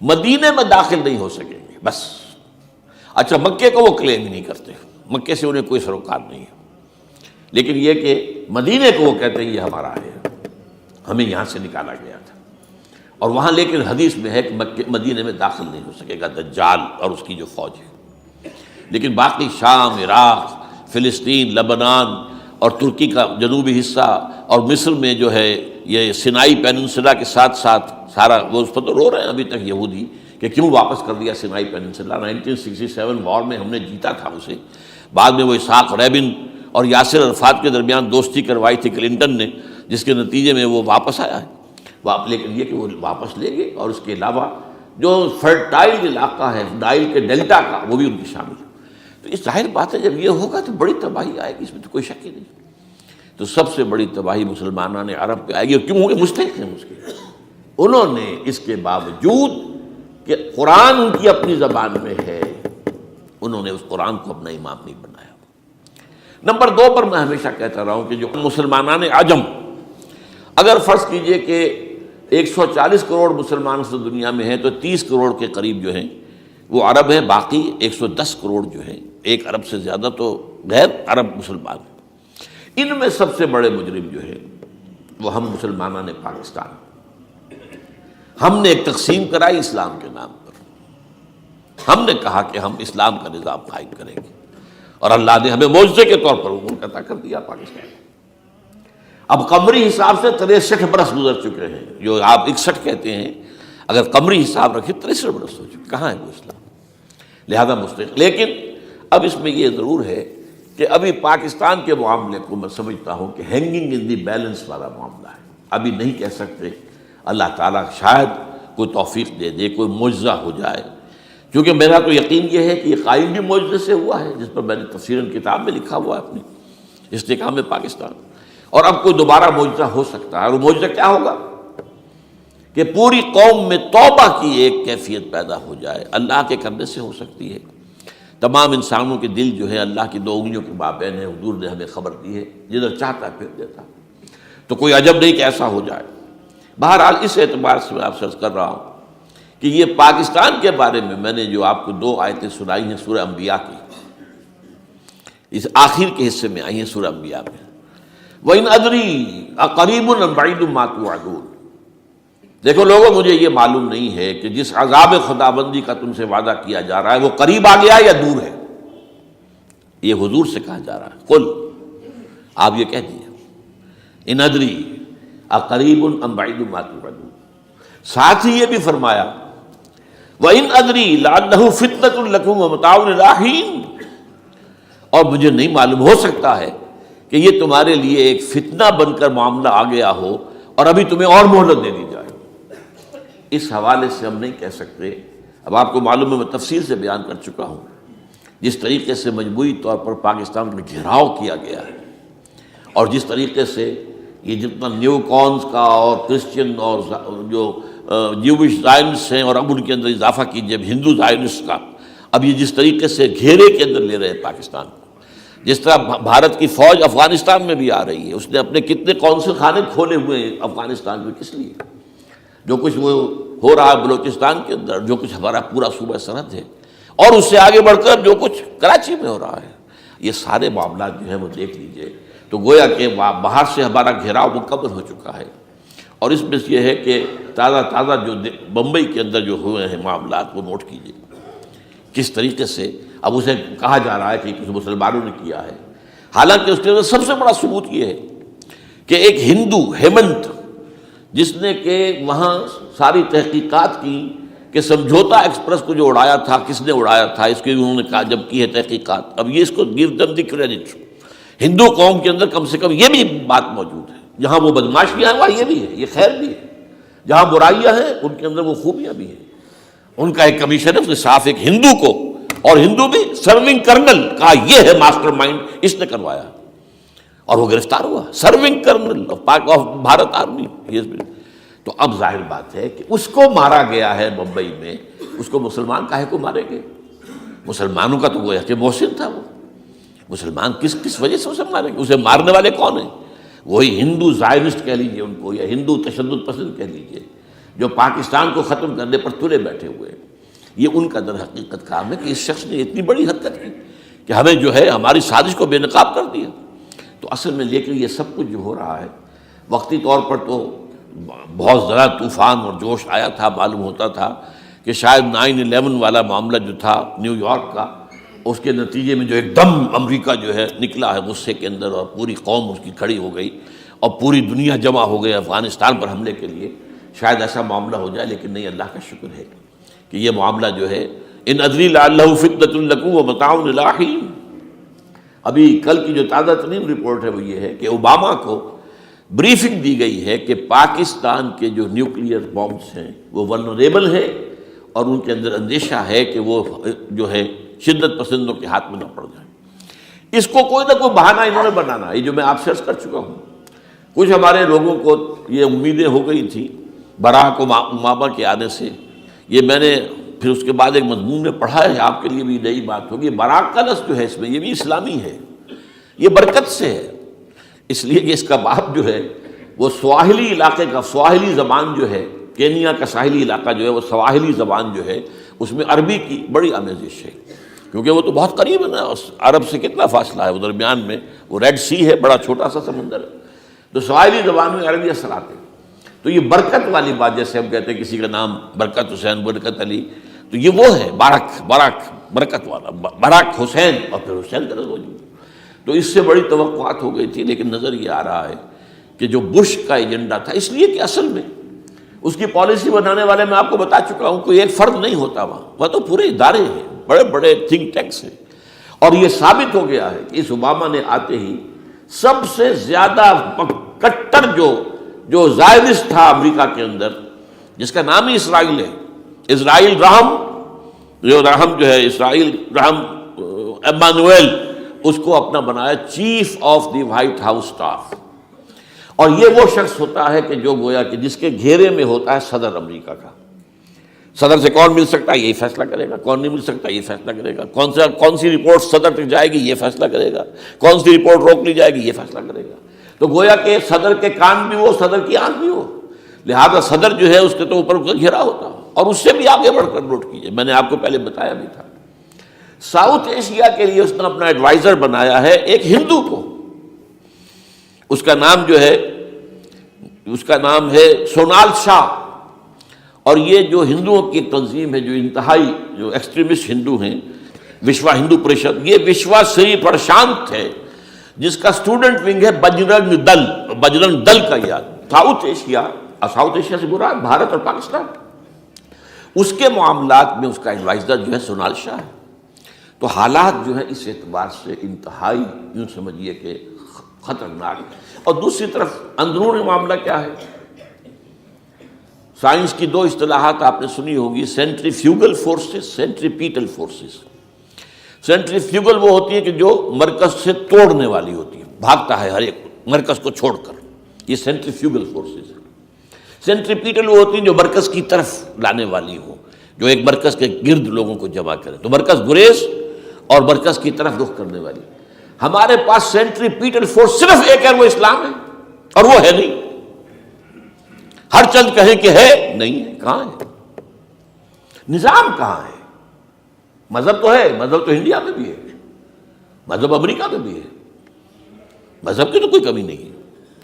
مدینے میں داخل نہیں ہو سکیں گے بس۔ اچھا، مکے کو وہ کلیم نہیں کرتے، مکے سے انہیں کوئی سروکار نہیں ہے، لیکن یہ کہ مدینے کو وہ کہتے ہیں یہ ہمارا ہے، ہمیں یہاں سے نکالا گیا تھا، اور وہاں لیکن حدیث میں ہے کہ مدینے میں داخل نہیں ہو سکے گا دجال اور اس کی جو فوج ہے، لیکن باقی شام، عراق، فلسطین، لبنان اور ترکی کا جنوبی حصہ اور مصر میں جو ہے یہ سینائی پیننسلا کے ساتھ ساتھ سارا، وہ اس پر تو رو رہے ہیں ابھی تک یہودی کہ کیوں واپس کر دیا سینائی پیننسلا، 1967 وار میں ہم نے جیتا تھا اسے، بعد میں وہ اسحاق ریبن اور یاسر عرفات کے درمیان دوستی کروائی تھی کلنٹن نے، جس کے نتیجے میں وہ واپس آیا ہے، لیکن یہ کہ وہ واپس لے گئے، اور اس کے علاوہ جو فرٹائل علاقہ ہے نائل کے ڈیلٹا کا وہ بھی ان کی شامل ہے۔ تو اس ظاہر بات ہے جب یہ ہوگا تو بڑی تباہی آئے گی، اس میں تو کوئی شک ہی نہیں۔ تو سب سے بڑی تباہی مسلمانان عرب پہ آئے گی، اور کیوں ہوگی؟ مستحق ہیں اس کے، انہوں نے اس کے باوجود کہ قرآن ان کی اپنی زبان میں ہے، انہوں نے اس قرآن کو اپنا امام نہیں بنایا۔ نمبر 2 پر میں ہمیشہ کہتا رہا ہوں کہ جو مسلمانان عجم اگر فرض کیجئے کہ 140 کروڑ مسلمان اس دنیا میں ہیں تو 30 کروڑ کے قریب جو ہیں وہ عرب ہیں، باقی 110 کروڑ جو ہیں، 1 ارب سے زیادہ تو غیر عرب مسلمان ہیں۔ ان میں سب سے بڑے مجرم جو ہیں وہ ہم مسلمانوں نے پاکستان، ہم نے ایک تقسیم کرائی اسلام کے نام پر، ہم نے کہا کہ ہم اسلام کا نظام قائم کریں گے، اور اللہ نے ہمیں معجزے کے طور پر ملک عطا کر دیا پاکستان۔ اب قمری حساب سے 63 برس گزر چکے ہیں، جو آپ 61 کہتے ہیں، اگر قمری حساب رکھیں 63 برس ہو چکے، کہاں ہے وہ اسلام؟ لہذا مستقل۔ لیکن اب اس میں یہ ضرور ہے کہ ابھی پاکستان کے معاملے کو میں سمجھتا ہوں کہ ہینگنگ ان دی بیلنس والا معاملہ ہے، ابھی نہیں کہہ سکتے۔ اللہ تعالیٰ شاید کوئی توفیق دے دے، کوئی معجزہ ہو جائے، کیونکہ میرا تو یقین یہ ہے کہ یہ قائم بھی معجزے سے ہوا ہے، جس پر میں نے تفسیراً کتاب میں لکھا ہوا ہے اپنی استحکام پاکستان، اور اب کوئی دوبارہ معجزہ ہو سکتا ہے۔ اور وہ معجزہ کیا ہوگا کہ پوری قوم میں توبہ کی ایک کیفیت پیدا ہو جائے، اللہ کے کرنے سے ہو سکتی ہے۔ تمام انسانوں کے دل جو ہے اللہ کی 2 انگلیوں کے مابین ہے، حضور نے ہمیں خبر دی ہے، جدھر چاہتا ہے پھر دیتا، تو کوئی عجب نہیں کہ ایسا ہو جائے۔ بہرحال اس اعتبار سے میں آپ سے عرض کر رہا ہوں کہ یہ پاکستان کے بارے میں نے جو آپ کو 2 آیتیں سنائی ہیں سورہ انبیاء کی، اس آخر کے حصے میں آئی ہیں سورہ انبیاء میں، وَإِنْ أَدْرِي أَقَرِيبٌ أَمْ بَعِيدٌ مَا تُوعَدُونَ۔ دیکھو لوگوں، مجھے یہ معلوم نہیں ہے کہ جس عذاب خداوندی کا تم سے وعدہ کیا جا رہا ہے وہ قریب آ گیا یا دور ہے۔ یہ حضور سے کہا جا رہا ہے، قل، آپ یہ کہہ دیجیے، ان ادری اقریب ام بعید ما توعدون۔ ساتھ ہی یہ بھی فرمایا وَإِنْ أَدْرِي لَعَلَّهُ فِتْنَةٌ لَكُمْ وَمَتَاعٌ إِلَىٰ حِينٍ، اور مجھے نہیں معلوم، ہو سکتا ہے کہ یہ تمہارے لیے ایک فتنہ بن کر معاملہ آ گیا ہو اور ابھی تمہیں اور مہلت دے دی جائے۔ اس حوالے سے ہم نہیں کہہ سکتے، اب آپ کو معلوم ہے میں تفصیل سے بیان کر چکا ہوں جس طریقے سے مجموعی طور پر پاکستان میں گھیراؤ کیا گیا ہے، اور جس طریقے سے یہ جتنا نیو کونز کا اور کرسچن اور جو جیوش زائنسٹ ہیں، اور اب ان کے اندر اضافہ کیجئے ہندو زائنسٹ کا، اب یہ جس طریقے سے گھیرے کے اندر لے رہے ہیں پاکستان کو، جس طرح بھارت کی فوج افغانستان میں بھی آ رہی ہے، اس نے اپنے کتنے قونصل خانے کھولے ہوئے ہیں افغانستان میں، کس لیے؟ جو کچھ وہ ہو رہا ہے بلوچستان کے اندر، جو کچھ ہمارا پورا صوبہ سرحد ہے، اور اس سے آگے بڑھ کر جو کچھ کراچی میں ہو رہا ہے، یہ سارے معاملات جو ہیں وہ دیکھ لیجئے تو گویا کہ باہر سے ہمارا گھیراؤ مکمل ہو چکا ہے۔ اور اس میں یہ ہے کہ تازہ جو بمبئی کے اندر جو ہوئے ہیں معاملات وہ نوٹ کیجئے، کس طریقے سے اب اسے کہا جا رہا ہے کہ کسی مسلمانوں نے کیا ہے، حالانکہ اس کے اندر سب سے بڑا ثبوت یہ ہے کہ ایک ہندو ہیمنت، جس نے کہ وہاں ساری تحقیقات کی کہ سمجھوتا ایکسپریس کو جو اڑایا تھا کس نے اڑایا تھا، اس کی انہوں نے کہا جب کی ہے تحقیقات، اب یہ اس کو گیو دم دی کریڈٹ، ہندو قوم کے اندر کم سے کم یہ بھی بات موجود ہے، جہاں وہ بدماشیاں ہیں وہاں یہ بھی ہے، یہ خیر بھی ہے، جہاں برائیاں ہیں ان کے اندر وہ خوبیاں بھی ہیں۔ ان کا ایک کمیشن ہے، اس نے صاف ایک ہندو کو، اور ہندو بھی سرونگ کرنل کہا یہ ہے ماسٹر مائنڈ، اس نے کروایا، اور وہ گرفتار ہوا، serving kernel of Bharat army. تو اب ظاہر بات ہے کہ اس کو مارا گیا ہے بمبئی میں، اس کو مسلمان کاہے کو مارے گئے؟ مسلمانوں کا تو وہ کہ محسن تھا، وہ مسلمان کس وجہ سے اسے مارے گئے؟ اسے مارنے والے کون ہیں؟ وہی ہندو زائنسٹ کہہ لیجیے ان کو، یا ہندو تشدد پسند کہہ لیجیے، جو پاکستان کو ختم کرنے پر تلے بیٹھے ہوئے ہیں۔ یہ ان کا در حقیقت کام ہے کہ اس شخص نے اتنی بڑی حرکت کی کہ ہمیں جو ہے ہماری سازش کو بے نقاب کر دیا۔ تو اصل میں لیکن یہ سب کچھ جو ہو رہا ہے، وقتی طور پر تو بہت زیادہ طوفان اور جوش آیا تھا، معلوم ہوتا تھا کہ شاید 9/11 والا معاملہ جو تھا نیو یارک کا، اس کے نتیجے میں جو ایک دم امریکہ جو ہے نکلا ہے غصے کے اندر، اور پوری قوم اس کی کھڑی ہو گئی اور پوری دنیا جمع ہو گئی افغانستان پر حملے کے لیے، شاید ایسا معاملہ ہو جائے، لیکن نہیں، اللہ کا شکر ہے کہ یہ معاملہ جو ہے ان ادری لعلہ فتنۃ لکم ومتاع الی حین۔ ابھی کل کی جو تازہ ترین رپورٹ ہے وہ یہ ہے کہ اوباما کو بریفنگ دی گئی ہے کہ پاکستان کے جو نیوکلیئر بامز ہیں وہ ولنریبل ہیں، اور ان کے اندر اندیشہ ہے کہ وہ جو ہے شدت پسندوں کے ہاتھ میں نہ پڑ جائیں۔ اس کو کوئی نہ کوئی بہانہ انہوں نے بنانا ہے، یہ جو میں آپ سے عرض کر چکا ہوں۔ کچھ ہمارے لوگوں کو یہ امیدیں ہو گئی تھی براک اوباما کے آنے سے، یہ میں نے پھر اس کے بعد ایک مضمون میں پڑھا ہے، آپ کے لیے بھی نئی بات ہوگی۔ براک کا لفظ جو ہے اس میں یہ بھی اسلامی ہے، یہ برکت سے ہے، اس لیے کہ اس کا باپ جو ہے وہ سواحلی علاقے کا، سواحلی زبان جو ہے، کینیا کا ساحلی علاقہ جو ہے وہ سواحلی زبان جو ہے اس میں عربی کی بڑی آمیزش ہے، کیونکہ وہ تو بہت قریب ہے نا، عرب سے کتنا فاصلہ ہے، وہ درمیان میں وہ ریڈ سی ہے، بڑا چھوٹا سا سمندر ہے، تو سواحلی زبان میں عربی اثرات ہیں۔ تو یہ برکت والی بات، جیسے ہم کہتے ہیں کسی کا نام برکت حسین، برکت علی، تو یہ وہ ہے بارک برکت والا، برک حسین اور پھر حسین کا نظر۔ تو اس سے بڑی توقعات ہو گئی تھی، لیکن نظر یہ آ رہا ہے کہ جو بش کا ایجنڈا تھا، اس لیے کہ اصل میں اس کی پالیسی بنانے والے میں آپ کو بتا چکا ہوں، کوئی ایک فرد نہیں ہوتا وہاں تو پورے ادارے ہیں، بڑے بڑے تھنک ٹینکس ہیں، اور یہ ثابت ہو گیا ہے کہ اس اوباما نے آتے ہی سب سے زیادہ کٹر جو زائرس تھا امریکہ کے اندر، جس کا نام ہی اسرائیل ہے، اسرائیل رحم، جو ہے اسرائیل رحم ایمانویل، اس کو اپنا بنایا chief of the white house staff, اور یہ وہ شخص ہوتا ہے کہ جو گویا کہ جس کے گھیرے میں ہوتا ہے صدر امریکہ کا۔ صدر سے کون مل سکتا ہے یہی فیصلہ کرے گا، کون نہیں مل سکتا یہ فیصلہ کرے گا، کون سی رپورٹ صدر تک جائے گی یہ فیصلہ کرے گا، کون سی رپورٹ روک لی جائے گی یہ فیصلہ کرے گا۔ تو گویا کہ صدر کے کان بھی ہو، صدر کی آنکھ بھی ہو، لہذا صدر جو ہے اس کے تو اوپر اس کا گھیرا ہوتا ہو۔ اور اس سے بھی آگے بڑھ کر نوٹ کیجیے، میں نے آپ کو پہلے بتایا بھی تھا، ساؤتھ ایشیا کے لیے اس نے اپنا ایڈوائزر بنایا ہے ایک ہندو کو، اس کا نام ہے سونال شاہ، اور یہ جو ہندوؤں کی ایک تنظیم ہے جو انتہائی جو ایکسٹریمسٹ ہندو ہیں، وشوا ہندو پریشد، یہ وشوا سری پرشانت ہے جس کا اسٹوڈنٹ ونگ ہے بجرنگ دل کا یاد ساؤتھ ایشیا سے مراد بھارت اور پاکستان، اس کے معاملات میں اس کا ایڈوائزر جو ہے سونال شاہ ہے۔ تو حالات جو ہے اس اعتبار سے انتہائی یوں سمجھیے کہ خطرناک، اور دوسری طرف اندرون معاملہ کیا ہے؟ سائنس کی دو اصطلاحات آپ نے سنی ہوگی، centrifugal forces, centripetal forces. Centrifugal وہ ہوتی ہے کہ جو مرکز سے توڑنے والی ہوتی ہے، بھاگتا ہے ہر ایک مرکز کو چھوڑ کر، یہ سینٹریفیوگل فورسز ہے۔ سینٹریپیٹل وہ ہوتی ہیں جو مرکز کی طرف لانے والی ہو، جو ایک مرکز کے گرد لوگوں کو جمع کرے، تو مرکز گریز اور مرکز کی طرف رخ کرنے والی۔ ہمارے پاس سینٹریپیٹل فورس صرف ایک ہے، وہ اسلام ہے، اور وہ ہے نہیں۔ ہر چند کہیں کہ ہے، نہیں ہے، کہاں ہے؟ نظام کہاں ہے؟ مذہب تو ہے، مذہب تو انڈیا میں بھی ہے، مذہب امریکہ میں بھی ہے، مذہب کی تو کوئی کمی نہیں ہے۔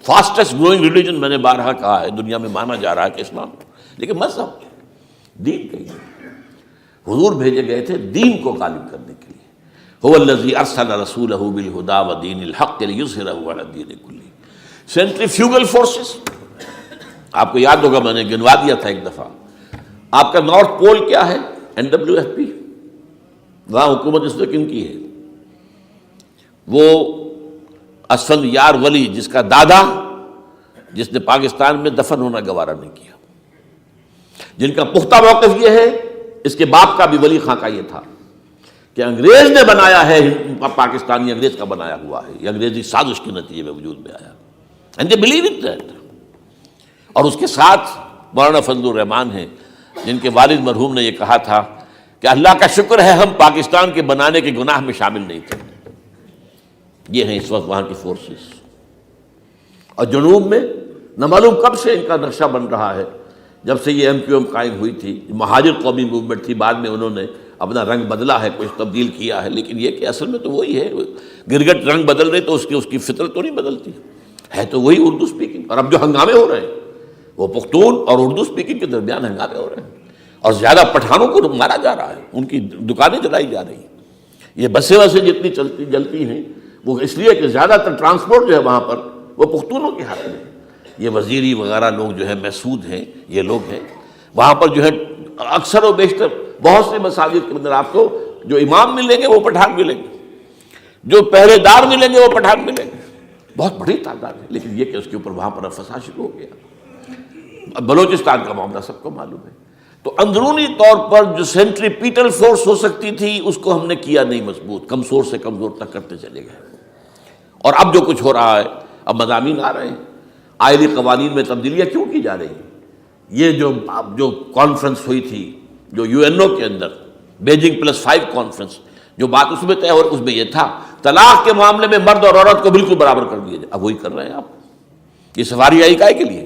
فاسٹسٹ گروئنگ ریلیجن میں نے بارہا کہا ہے، دنیا میں مانا جا رہا ہے کہ اسلام، لیکن مذہب دین کہیں ہے۔ حضور بھیجے گئے تھے دین کو غالب کرنے کے لیے۔ هو الذی ارسل رسولہ بالہدی ودین الحق لیظہرہ علی الدین کلہ۔ سینٹریفیوگل فورسز آپ کو یاد ہوگا، میں نے گنوا دیا تھا ایک دفعہ۔ آپ کا نارتھ پول کیا ہے؟ NWFP، وہاں حکومت اس نے کن کی ہے؟ وہ اسفند یار ولی، جس کا دادا، جس نے پاکستان میں دفن ہونا گوارا نہیں کیا، جن کا پختہ موقف یہ ہے، اس کے باپ کا بھی ولی خان کا یہ تھا کہ انگریز نے بنایا ہے، پاکستانی انگریز کا بنایا ہوا ہے، یہ انگریزی سازش کے نتیجے میں وجود میں آیا، and they believe in that۔ اور اس کے ساتھ مولانا فضل الرحمان ہیں، جن کے والد مرحوم نے یہ کہا تھا کہ اللہ کا شکر ہے ہم پاکستان کے بنانے کے گناہ میں شامل نہیں تھے۔ یہ ہیں اس وقت وہاں کی فورسز۔ اور جنوب میں نہ معلوم کب سے ان کا نقشہ بن رہا ہے، جب سے یہ MQM قائم ہوئی تھی، مہاجر قومی موومنٹ تھی، بعد میں انہوں نے اپنا رنگ بدلا ہے، کچھ تبدیل کیا ہے، لیکن یہ کہ اصل میں تو وہی ہے۔ گرگٹ رنگ بدل رہے تو اس کی فطرت تو نہیں بدلتی، ہے تو وہی اردو اسپیکنگ۔ اور اب جو ہنگامے ہو رہے ہیں وہ پختون اور اردو اسپیکنگ کے درمیان ہنگامے ہو رہے ہیں، اور زیادہ پٹھانوں کو مارا جا رہا ہے، ان کی دکانیں جلائی جا رہی ہیں۔ یہ بسیں وسیں جتنی جلتی ہیں وہ اس لیے کہ زیادہ تر ٹرانسپورٹ جو ہے وہاں پر وہ پختونوں کے ہاتھ میں۔ یہ وزیری وغیرہ لوگ جو ہے محسود ہیں، یہ لوگ ہیں وہاں پر جو ہے اکثر و بیشتر بہت سے مساجد کے اندر آپ کو جو امام ملیں گے وہ پٹھان ملیں گے، جو پہرے دار ملیں گے وہ پٹھان ملیں گے، بہت بڑی تعداد ہے۔ لیکن یہ کہ اس کے اوپر وہاں پر فساد شروع ہو گیا۔ بلوچستان کا معاملہ سب کو معلوم ہے۔ تو اندرونی طور پر جو سینٹریپیٹل فورس ہو سکتی تھی اس کو ہم نے کیا نہیں مضبوط، کمزور سے کمزور تک کرتے چلے گئے۔ اور اب جو کچھ ہو رہا ہے، اب مضامین آ رہے ہیں، آئلی قوانین میں تبدیلیاں کیوں کی جا رہی ہیں؟ یہ جو کانفرنس ہوئی تھی جو UNO کے اندر، بیجنگ +5 کانفرنس، جو بات اس میں طے ہو اس میں یہ تھا طلاق کے معاملے میں مرد اور عورت کو بالکل برابر کر دیا جائے۔ اب وہی کر رہے ہیں آپ، یہ سفاری آئی کائے کے لیے؟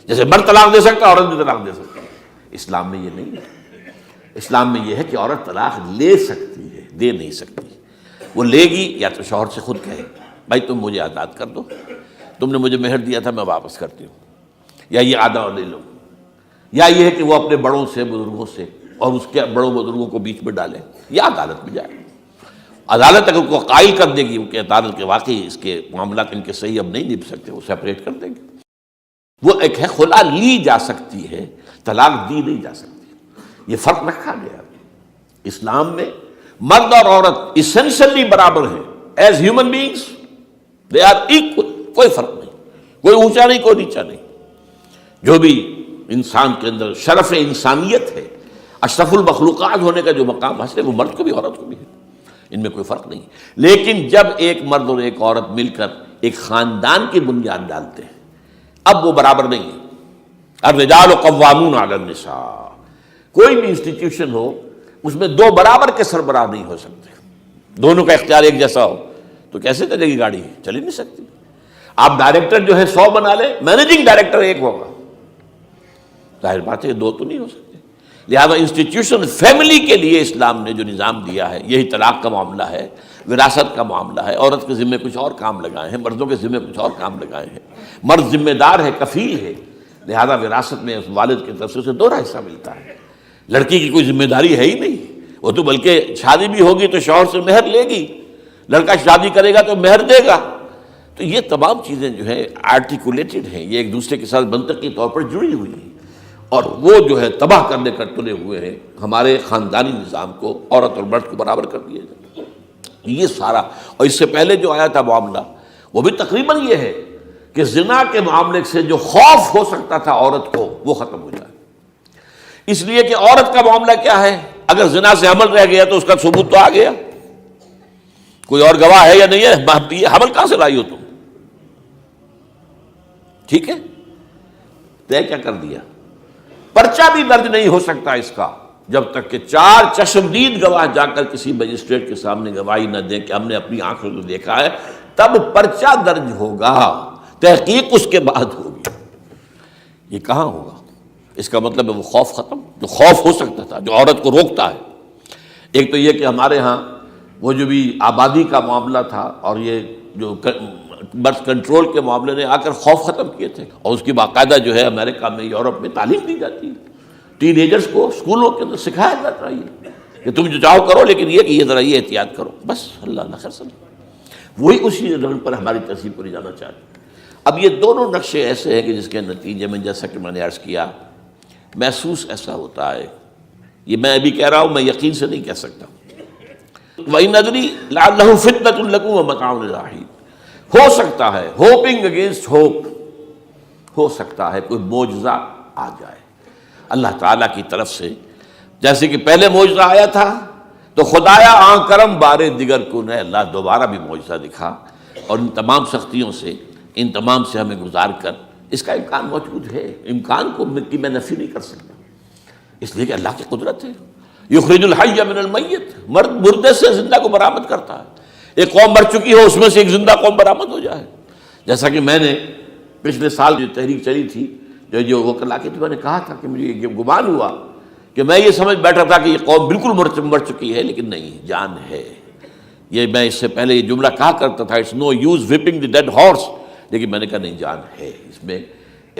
جیسے مرد طلاق دے سکتا ہے عورت بھی طلاق دے سکتی ہے. اسلام میں یہ نہیں ہے. اسلام میں یہ ہے کہ عورت طلاق لے سکتی ہے، دے نہیں سکتی. وہ لے گی یا تو شوہر سے خود کہے بھائی تم مجھے آزاد کر دو، تم نے مجھے مہر دیا تھا میں واپس کرتی ہوں، یا یہ آدھا لے لو، یا یہ ہے کہ وہ اپنے بڑوں سے بزرگوں سے اور اس کے بڑوں بزرگوں کو بیچ میں ڈالے یا عدالت میں جائے. عدالت اگر کو قائل کر دے گی کہ عدالت کے واقعی اس کے معاملات ان کے صحیح اب نہیں نبھ سکتے، وہ سیپریٹ کر دیں گے. وہ ایک ہے خلا لی جا سکتی ہے، طلاق دی نہیں جا سکتی. یہ فرق رکھا گیا. اسلام میں مرد اور عورت اسینشلی برابر ہیں. As human beings they are equal. کوئی فرق نہیں، کوئی اونچا نہیں کوئی نیچا نہیں. جو بھی انسان کے اندر شرف انسانیت ہے، اشرف المخلوقات ہونے کا جو مقام حاصل ہے، وہ مرد کو بھی عورت کو بھی ہے. ان میں کوئی فرق نہیں. لیکن جب ایک مرد اور ایک عورت مل کر ایک خاندان کی بنیاد ڈالتے ہیں، اب وہ برابر نہیں ہے. الرجال قوامون علی النساء. کوئی بھی انسٹیٹیوشن ہو اس میں دو برابر کے سربراہ نہیں ہو سکتے. دونوں کا اختیار ایک جیسا ہو تو کیسے چلے گی گاڑی؟ چل ہی نہیں سکتی. آپ ڈائریکٹر جو ہے 100 بنا لیں، مینیجنگ ڈائریکٹر ایک ہوگا. ظاہر بات ہے دو تو نہیں ہو سکتے. لہذا انسٹیٹیوشن فیملی کے لیے اسلام نے جو نظام دیا ہے، یہی طلاق کا معاملہ ہے، وراثت کا معاملہ ہے. عورت کے ذمے کچھ اور کام لگائے ہیں، مردوں کے ذمے کچھ اور کام لگائے ہیں. مرد ذمہ دار ہے، کفیل ہے، لہذا وراثت میں اس والد کی طرف سے اسے دوہرا حصہ ملتا ہے. لڑکی کی کوئی ذمہ داری ہے ہی نہیں. وہ تو بلکہ شادی بھی ہوگی تو شوہر سے مہر لے گی، لڑکا شادی کرے گا تو مہر دے گا. تو یہ تمام چیزیں جو ہے آرٹیکولیٹڈ ہیں، یہ ایک دوسرے کے ساتھ منطقی طور پر جڑی ہوئی ہیں، اور وہ جو ہے تباہ کرنے کر تلے ہوئے ہیں ہمارے خاندانی نظام کو. عورت اور مرد کو برابر کر دیا جائے. یہ سارا، اور اس سے پہلے جو آیا تھا معاملہ وہ بھی تقریباً یہ ہے کہ زنا کے معاملے سے جو خوف ہو سکتا تھا عورت کو وہ ختم ہو جائے. اس لیے کہ عورت کا معاملہ کیا ہے، اگر زنا سے حمل رہ گیا تو اس کا ثبوت تو آ گیا، کوئی اور گواہ ہے یا نہیں ہے، یہ حمل کہاں سے لائی ہو تم؟ ٹھیک ہے، طے کیا کر دیا. پرچہ بھی درج نہیں ہو سکتا اس کا جب تک کہ 4 چشمدید گواہ جا کر کسی مجسٹریٹ کے سامنے گواہی نہ دیں کہ ہم نے اپنی آنکھوں سے دیکھا ہے، تب پرچہ درج ہوگا. تحقیق اس کے بعد ہوگی. یہ کہاں ہوگا؟ اس کا مطلب ہے وہ خوف ختم جو خوف ہو سکتا تھا، جو عورت کو روکتا ہے. ایک تو یہ کہ ہمارے ہاں وہ جو بھی آبادی کا معاملہ تھا اور یہ جو برتھ کنٹرول کے معاملے نے آ کر خوف ختم کیے تھے، اور اس کی باقاعدہ جو ہے امریکہ میں، یورپ میں تعلیم دی جاتی ہے. ٹین ایجرز کو اسکولوں کے اندر سکھایا جاتا ہے کہ تم جو چاہو کرو، لیکن یہ کہ یہ ذرا یہ احتیاط کرو. بس اللہ خیر سمجھ. وہی اسی رنگ پر ہماری تہذیب کو لے جانا چاہتے ہیں. اب یہ دونوں نقشے ایسے ہیں کہ جس کے نتیجے میں، جیسا کہ میں نے عرض کیا، محسوس ایسا ہوتا ہے. یہ میں ابھی کہہ رہا ہوں، میں یقین سے نہیں کہہ سکتا. وَإِنْ أَدْرِي لَعَلَّهُ فِتْنَةٌ لَكُمْ وَمَتَاعٌ إِلَىٰ حِينٍ. ہو سکتا ہے، ہوپنگ اگینسٹ ہوپ، ہو سکتا ہے کوئی معجزہ آ جائے اللہ تعالیٰ کی طرف سے. جیسے کہ پہلے معجزہ آیا تھا تو خدایا آن کرم بارے دیگر کو نے اللہ دوبارہ بھی معجزہ دکھا، اور ان تمام سختیوں سے، ان تمام سے ہمیں گزار کر اس کا امکان موجود ہے. امکان کو میں نفی نہیں کر سکتا، اس لیے کہ اللہ کی قدرت ہے. یخرج الحی من المیت، مردے سے زندہ کو برآمد کرتا ہے. ایک قوم مر چکی ہو، اس میں سے ایک زندہ قوم برآمد ہو جائے. جیسا کہ میں نے پچھلے سال جو تحریک چلی تھی، جو وہ کلا کی تھی، میں نے کہا تھا کہ مجھے یہ گمان ہوا کہ میں یہ سمجھ بیٹھا تھا کہ یہ قوم بالکل مر چکی ہے، لیکن نہیں، جان ہے. یہ میں اس سے پہلے یہ جملہ کہا کرتا تھا، it's no use whipping the dead horse, لیکن میں نے کہا نہیں، جان ہے. اس میں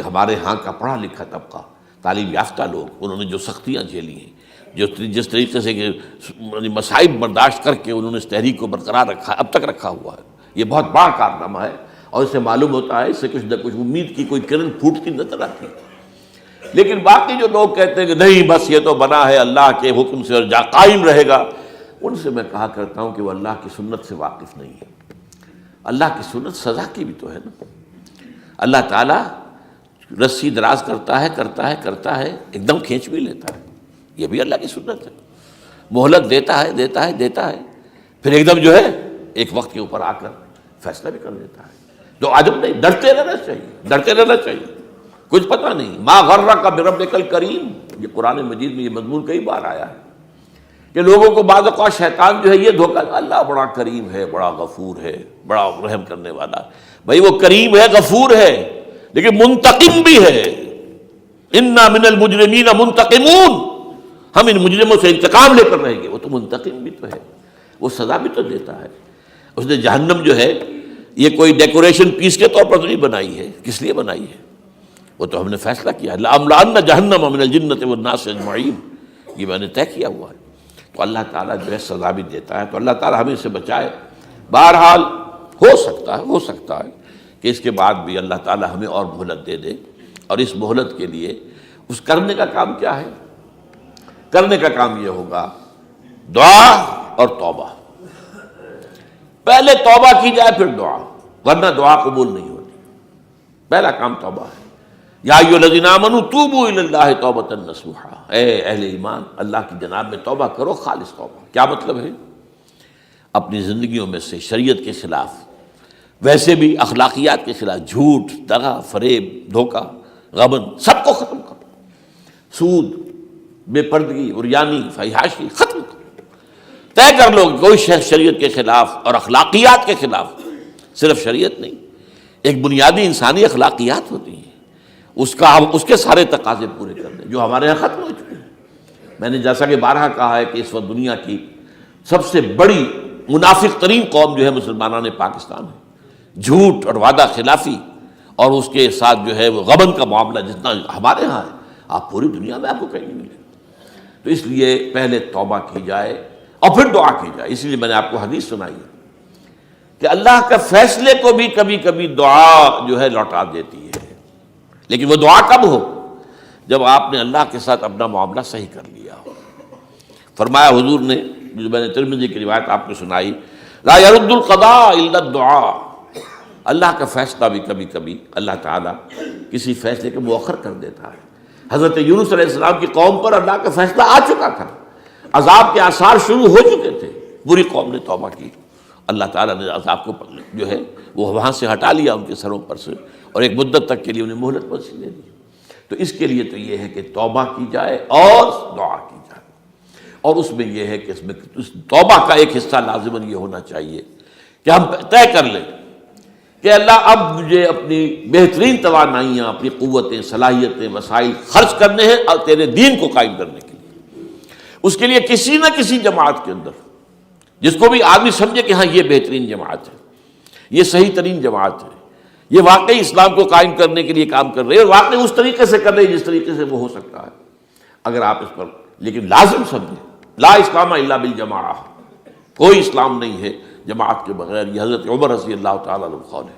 ہمارے ہاں کا پڑھا لکھا طبقہ، تعلیم یافتہ لوگ، انہوں نے جو سختیاں جھیلی ہیں، جس طریقے سے کہ مصائب برداشت کر کے انہوں نے اس تحریک کو برقرار رکھا، اب تک رکھا ہوا ہے، یہ بہت بڑا کارنامہ ہے. اور اس سے معلوم ہوتا ہے، اس سے کچھ نہ کچھ امید کی کوئی کرن پھوٹتی نظر آتی ہے. لیکن باقی جو لوگ کہتے ہیں کہ نہیں بس یہ تو بنا ہے اللہ کے حکم سے اور جا قائم رہے گا، ان سے میں کہا کرتا ہوں کہ وہ اللہ کی سنت سے واقف نہیں ہے. اللہ کی سنت سزا کی بھی تو ہے نا. اللہ تعالیٰ رسی دراز کرتا ہے، ایک دم کھینچ بھی لیتا ہے. یہ بھی اللہ کی سنت ہے. مہلت دیتا ہے، پھر ایک دم جو ہے ایک وقت کے اوپر آ کر فیصلہ بھی کر دیتا ہے. تو عجب نہیں، ڈرتے رہنا چاہیے. کچھ پتہ نہیں. ما غرک بربک الکریم، یہ قرآن مجید میں یہ مضمون کئی بار آیا ہے کہ لوگوں کو بعض اوقات شیطان جو ہے یہ دھوکہ، اللہ بڑا کریم ہے، بڑا غفور ہے، بڑا رحم کرنے والا. بھائی وہ کریم ہے، غفور ہے، لیکن منتقم بھی ہے. انا من المجرمین منتقمون، ہم ان مجرموں سے انتقام لے کر رہیں گے. وہ تو منتقم بھی تو ہے، وہ سزا بھی تو دیتا ہے. اس نے جہنم جو ہے یہ کوئی ڈیکوریشن پیس کے طور پر تو نہیں بنائی ہے. کس لیے بنائی ہے؟ وہ تو ہم نے فیصلہ کیا ہے، لَأَمْلَأَنَّ جَهَنَّمَ مِنَ الْجِنَّةِ وَالنَّاسِ أَجْمَعِينَ، یہ میں نے طے کیا ہوا ہے. تو اللہ تعالیٰ جو ہے سزا بھی دیتا ہے. تو اللہ تعالیٰ ہمیں سے بچائے. بہرحال ہو سکتا ہے کہ اس کے بعد بھی اللہ تعالیٰ ہمیں اور مہلت دے دے. اور اس مہلت کے لیے اس کرنے کا کام کیا ہے؟ کرنے کا کام یہ ہوگا دعا اور توبہ. پہلے توبہ کی جائے پھر دعا، ورنہ دعا قبول نہیں ہوتی. پہلا کام توبہ ہے. یا ایھا الذین آمنوا توبوا الی اللہ توبۃ نصوحا، اے اہل ایمان اللہ کی جناب میں توبہ کرو، خالص توبہ. کیا مطلب ہے؟ اپنی زندگیوں میں سے شریعت کے خلاف، ویسے بھی اخلاقیات کے خلاف، جھوٹ، دغا، فریب، دھوکہ، غبن، سب کو ختم کرو. سود، بے پردگی، عریانی، فحاشی ختم کرو. طے کر لو کوئی شخص شریعت کے خلاف اور اخلاقیات کے خلاف، صرف شریعت نہیں، ایک بنیادی انسانی اخلاقیات ہوتی ہیں، اس کے سارے تقاضے پورے کر دیں جو ہمارے یہاں ختم ہو چکے ہیں. میں نے جیسا کہ بارہا کہا ہے کہ اس وقت دنیا کی سب سے بڑی منافق ترین قوم جو ہے مسلمانان پاکستان ہے. جھوٹ اور وعدہ خلافی اور اس کے ساتھ جو ہے وہ غبن کا معاملہ جتنا ہمارے ہاں ہے، آپ پوری دنیا میں آپ کو کہیں نہیں ملے. تو اس لیے پہلے توبہ کی جائے اور پھر دعا کی جائے. اس لیے میں نے آپ کو حدیث سنائی ہے کہ اللہ کا فیصلے کو بھی کبھی کبھی دعا جو ہے لوٹا دیتی ہے. لیکن وہ دعا کب ہو؟ جب آپ نے اللہ کے ساتھ اپنا معاملہ صحیح کر لیا ہو. فرمایا حضور نے، جو میں نے ترمذی کی روایت آپ کو سنائی، لا يرد القضاء الا الدعاء. اللہ کا فیصلہ بھی کبھی کبھی اللہ تعالیٰ کسی فیصلے کو مؤخر کر دیتا ہے. حضرت یونس علیہ السلام کی قوم پر اللہ کا فیصلہ آ چکا تھا، عذاب کے آثار شروع ہو چکے تھے، بری قوم نے توبہ کی، اللہ تعالیٰ نے عذاب کو جو ہے وہ وہاں سے ہٹا لیا ان کے سروں پر سے، اور ایک مدت تک کے لیے انہیں مہلت بخش دے دی. تو اس کے لیے تو یہ ہے کہ توبہ کی جائے اور دعا کی جائے. اور اس میں یہ ہے کہ اس میں توبہ کا ایک حصہ لازماً یہ ہونا چاہیے کہ ہم طے کر لیں کہ اللہ اب مجھے اپنی بہترین توانائیاں، اپنی قوتیں، صلاحیتیں، وسائل خرچ کرنے ہیں اور تیرے دین کو قائم کرنے کے لیے. اس کے لیے کسی نہ کسی جماعت کے اندر، جس کو بھی آدمی سمجھے کہ ہاں یہ بہترین جماعت ہے، یہ صحیح ترین جماعت ہے، یہ واقعی اسلام کو قائم کرنے کے لیے کام کر رہے ہیں اور واقعی اس طریقے سے کر رہے ہیں جس طریقے سے وہ ہو سکتا ہے. اگر آپ اس پر لیکن لازم سمجھیں لا اسلام الا بالجماعہ، کوئی اسلام نہیں ہے جماعت کے بغیر. یہ حضرت عمر رضی اللہ تعالیٰ عنہ قول ہے.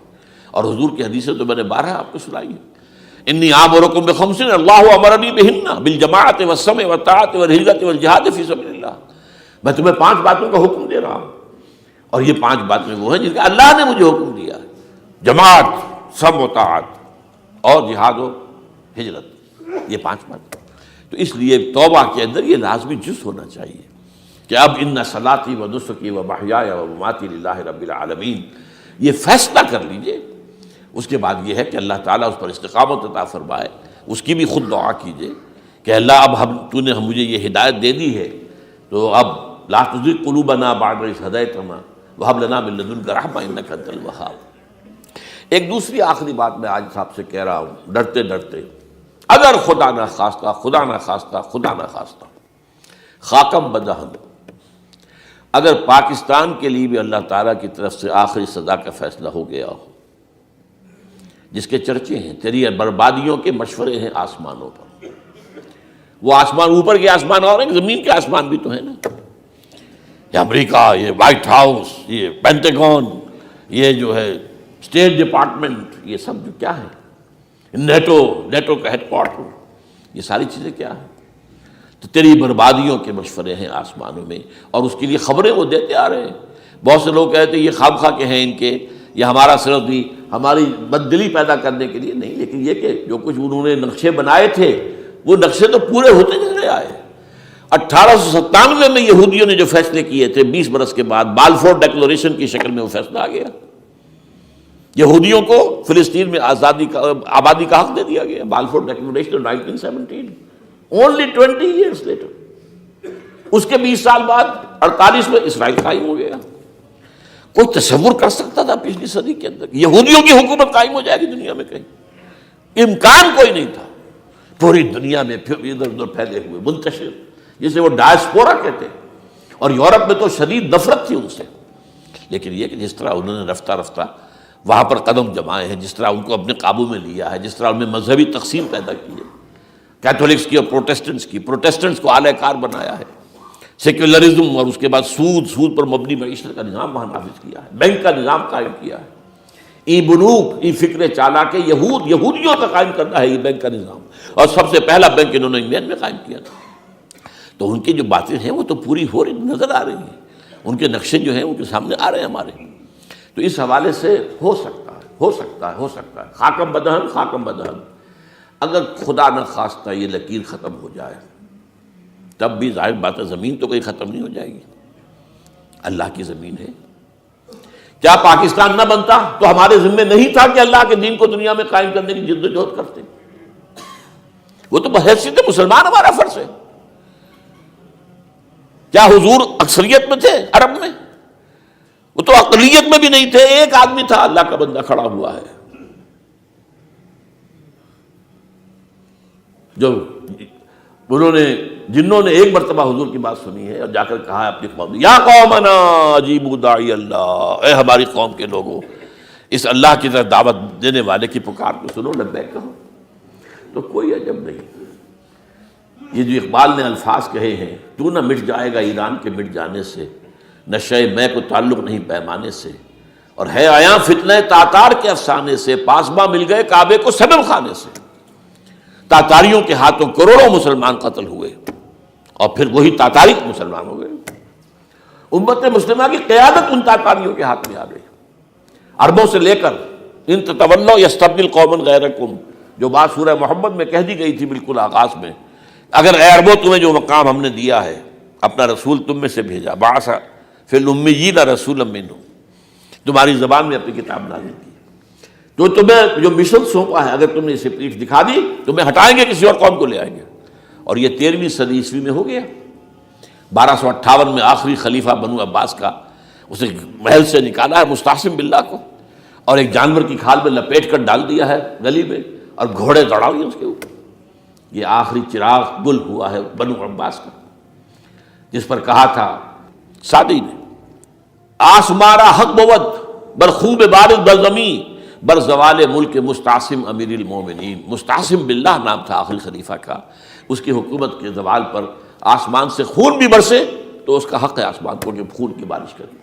اور حضور کی حدیثیں تو میں نے 12 آپ کو سنائی ہے. انی آمرکم بخمس اللہ امرنی بہن بالجماعۃ والسمع والطاعۃ والہجرۃ والجہاد فی سبیل اللہ. میں تمہیں 5 باتوں کا حکم دے رہا ہوں، اور یہ 5 باتیں وہ ہیں جن کا اللہ نے مجھے حکم دیا ہے: جماعت، سمع و طاعت اور جہاد و ہجرت. یہ 5 باتیں. تو اس لیے توبہ کے اندر یہ لازمی جز ہونا چاہیے کہ اب ان صلاتی و نسکی و محیای و مماتی للہ رب العالمین. یہ فیصلہ کر لیجئے. اس کے بعد یہ ہے کہ اللہ تعالیٰ اس پر استقامت عطا فرمائے. اس کی بھی خود دعا کیجئے کہ اللہ اب تو نے مجھے یہ ہدایت دے دی ہے، تو اب لا تزغ قلوبنا بعد اذ ہدیتنا وہب لنا من لدنک رحمۃ انک انت الوہاب. ایک دوسری آخری بات میں آج صاحب سے کہہ رہا ہوں، ڈرتے ڈرتے، اگر خدا نہ خواستہ خاکم بدہن، اگر پاکستان کے لیے بھی اللہ تعالیٰ کی طرف سے آخری سزا کا فیصلہ ہو گیا ہو، جس کے چرچے ہیں، تیری بربادیوں کے مشورے ہیں آسمانوں پر. وہ آسمان اوپر کے آسمان اور ہیں، زمین کے آسمان بھی تو ہیں نا. یہ امریکہ، یہ وائٹ ہاؤس، یہ پینٹاگون، یہ جو ہے اسٹیٹ ڈپارٹمنٹ، یہ سب جو کیا ہے، نیٹو کا ہیڈ کوارٹر، یہ ساری چیزیں کیا ہیں؟ تو تیری بربادیوں کے مشورے ہیں آسمانوں میں، اور اس کے لیے خبریں وہ دیتے آ رہے ہیں. بہت سے لوگ کہتے ہیں یہ خام خواہ کے ہیں ان کے، یہ ہمارا صرف بھی ہماری بددلی پیدا کرنے کے لیے نہیں، لیکن یہ کہ جو کچھ انہوں نے نقشے بنائے تھے وہ نقشے تو پورے ہوتے چلے آئے. 1897 میں یہودیوں نے جو فیصلے کیے تھے، 20 برس کے بعد بالفور ڈیکلریشن کی شکل میں وہ فیصلہ آ گیا. یہودیوں کو فلسطین میں آبادی کا حق دے دیا گیا. Balfour declaration 1917، only 20 years later. اس کے 20 سال بعد 48 میں اسرائیل قائم ہو گیا. کوئی تصور کر سکتا تھا پچھلی صدی کے اندر یہودیوں کی حکومت قائم ہو جائے گی دنیا میں کہیں؟ امکان کوئی نہیں تھا. پوری دنیا میں پھر ادھر ادھر پھیلے ہوئے منتشر، جسے وہ ڈائسپورا کہتے ہیں، اور یورپ میں تو شدید نفرت تھی ان سے. لیکن یہ کہ جس طرح انہوں نے رفتہ رفتہ وہاں پر قدم جمائے ہیں، جس طرح ان کو اپنے قابو میں لیا ہے، جس طرح انہوں نے مذہبی تقسیم پیدا کی ہے، کیتھولکس کی اور پروٹیسٹنٹس کی، پروٹیسٹنٹس کو اعلی کار بنایا ہے، سیکولرزم اور اس کے بعد سود پر مبنی معیشت کا نظام وہاں نافذ کیا ہے، بینک کا نظام قائم کیا ہے. ای بنوک، ای فکر چالا کے یہودیوں کا قائم کرنا ہے یہ بینک کا نظام، اور سب سے پہلا بینک انہوں نے انگلینڈ میں قائم کیا تھا. تو ان کی جو باتیں ہیں وہ تو پوری ہو رہی نظر آ رہی ہیں، ان کے نقشے جو ہیں ان کے سامنے آ رہے ہیں ہمارے. تو اس حوالے سے ہو سکتا ہے خاکم بدہن اگر خدا نہ خواستہ یہ لکیر ختم ہو جائے، تب بھی ظاہر بات ہے زمین تو کوئی ختم نہیں ہو جائے گی، اللہ کی زمین ہے. کیا پاکستان نہ بنتا تو ہمارے ذمے نہیں تھا کہ اللہ کے دین کو دنیا میں قائم کرنے کی جد و جہد کرتے؟ وہ تو بحیثیت مسلمان ہمارا فرض ہے. کیا حضور اکثریت میں تھے عرب میں؟ وہ تو اقلیت میں بھی نہیں تھے، ایک آدمی تھا اللہ کا بندہ کھڑا ہوا ہے جو جنہوں نے ایک مرتبہ حضور کی بات سنی ہے اور جا کر کہا ہے اپنی قوم، یا قومنا اجیبوا داعی اللہ، اے ہماری قوم کے لوگوں، اس اللہ کی طرف دعوت دینے والے کی پکار کو سنو، لبیک کہو. تو کوئی عجب نہیں. یہ جو اقبال نے الفاظ کہے ہیں، تو نہ مٹ جائے گا ایران کے مٹ جانے سے، نشے میں کو تعلق نہیں پیمانے سے، اور ہے آیا فتنہ تاتار کے افسانے سے، پاسباں مل گئے کعبے کو صنم خانے سے. تاتاریوں کے ہاتھوں کروڑوں مسلمان قتل ہوئے اور پھر وہی تاتاری مسلمان ہو گئے. امت مسلمہ کی قیادت ان تاتاریوں کے ہاتھ میں آ گئی. عربوں سے لے کر ان تتولوا یستبدل قوما غیرکم، جو بات سورہ محمد میں کہہ دی گئی تھی بالکل آغاز میں، اگر اے عربوں تمہیں جو مقام ہم نے دیا ہے، اپنا رسول تم میں سے بھیجا، بعث فی الامیین رسولا منہم، تمہاری زبان میں اپنی کتاب نازل کی، تو تمہیں جو مشن سونپا ہے اگر تم نے اسے پیٹھ دکھا دی تمہیں ہٹائیں گے، کسی اور قوم کو لے آئیں گے. اور یہ 13ویں صدی عیسوی میں ہو گیا. 1258 میں آخری خلیفہ بنو عباس کا اسے محل سے نکالا ہے مستعصم باللہ کو، اور ایک جانور کی کھال میں لپیٹ کر ڈال دیا ہے گلی میں، اور گھوڑے دوڑا دیے اس کے اوپر. یہ آخری چراغ گل ہوا ہے بنو عباس کا، جس پر کہا تھا سعدی نے، آسمارا حق بود بر خوب بارد بر بر زوال ملک مستعصم امیر المومنین. مستعصم باللہ نام تھا آخری خلیفہ کا. اس کی حکومت کے زوال پر آسمان سے خون بھی برسے تو اس کا حق ہے آسمان کو کہ خون کی بارش کرے.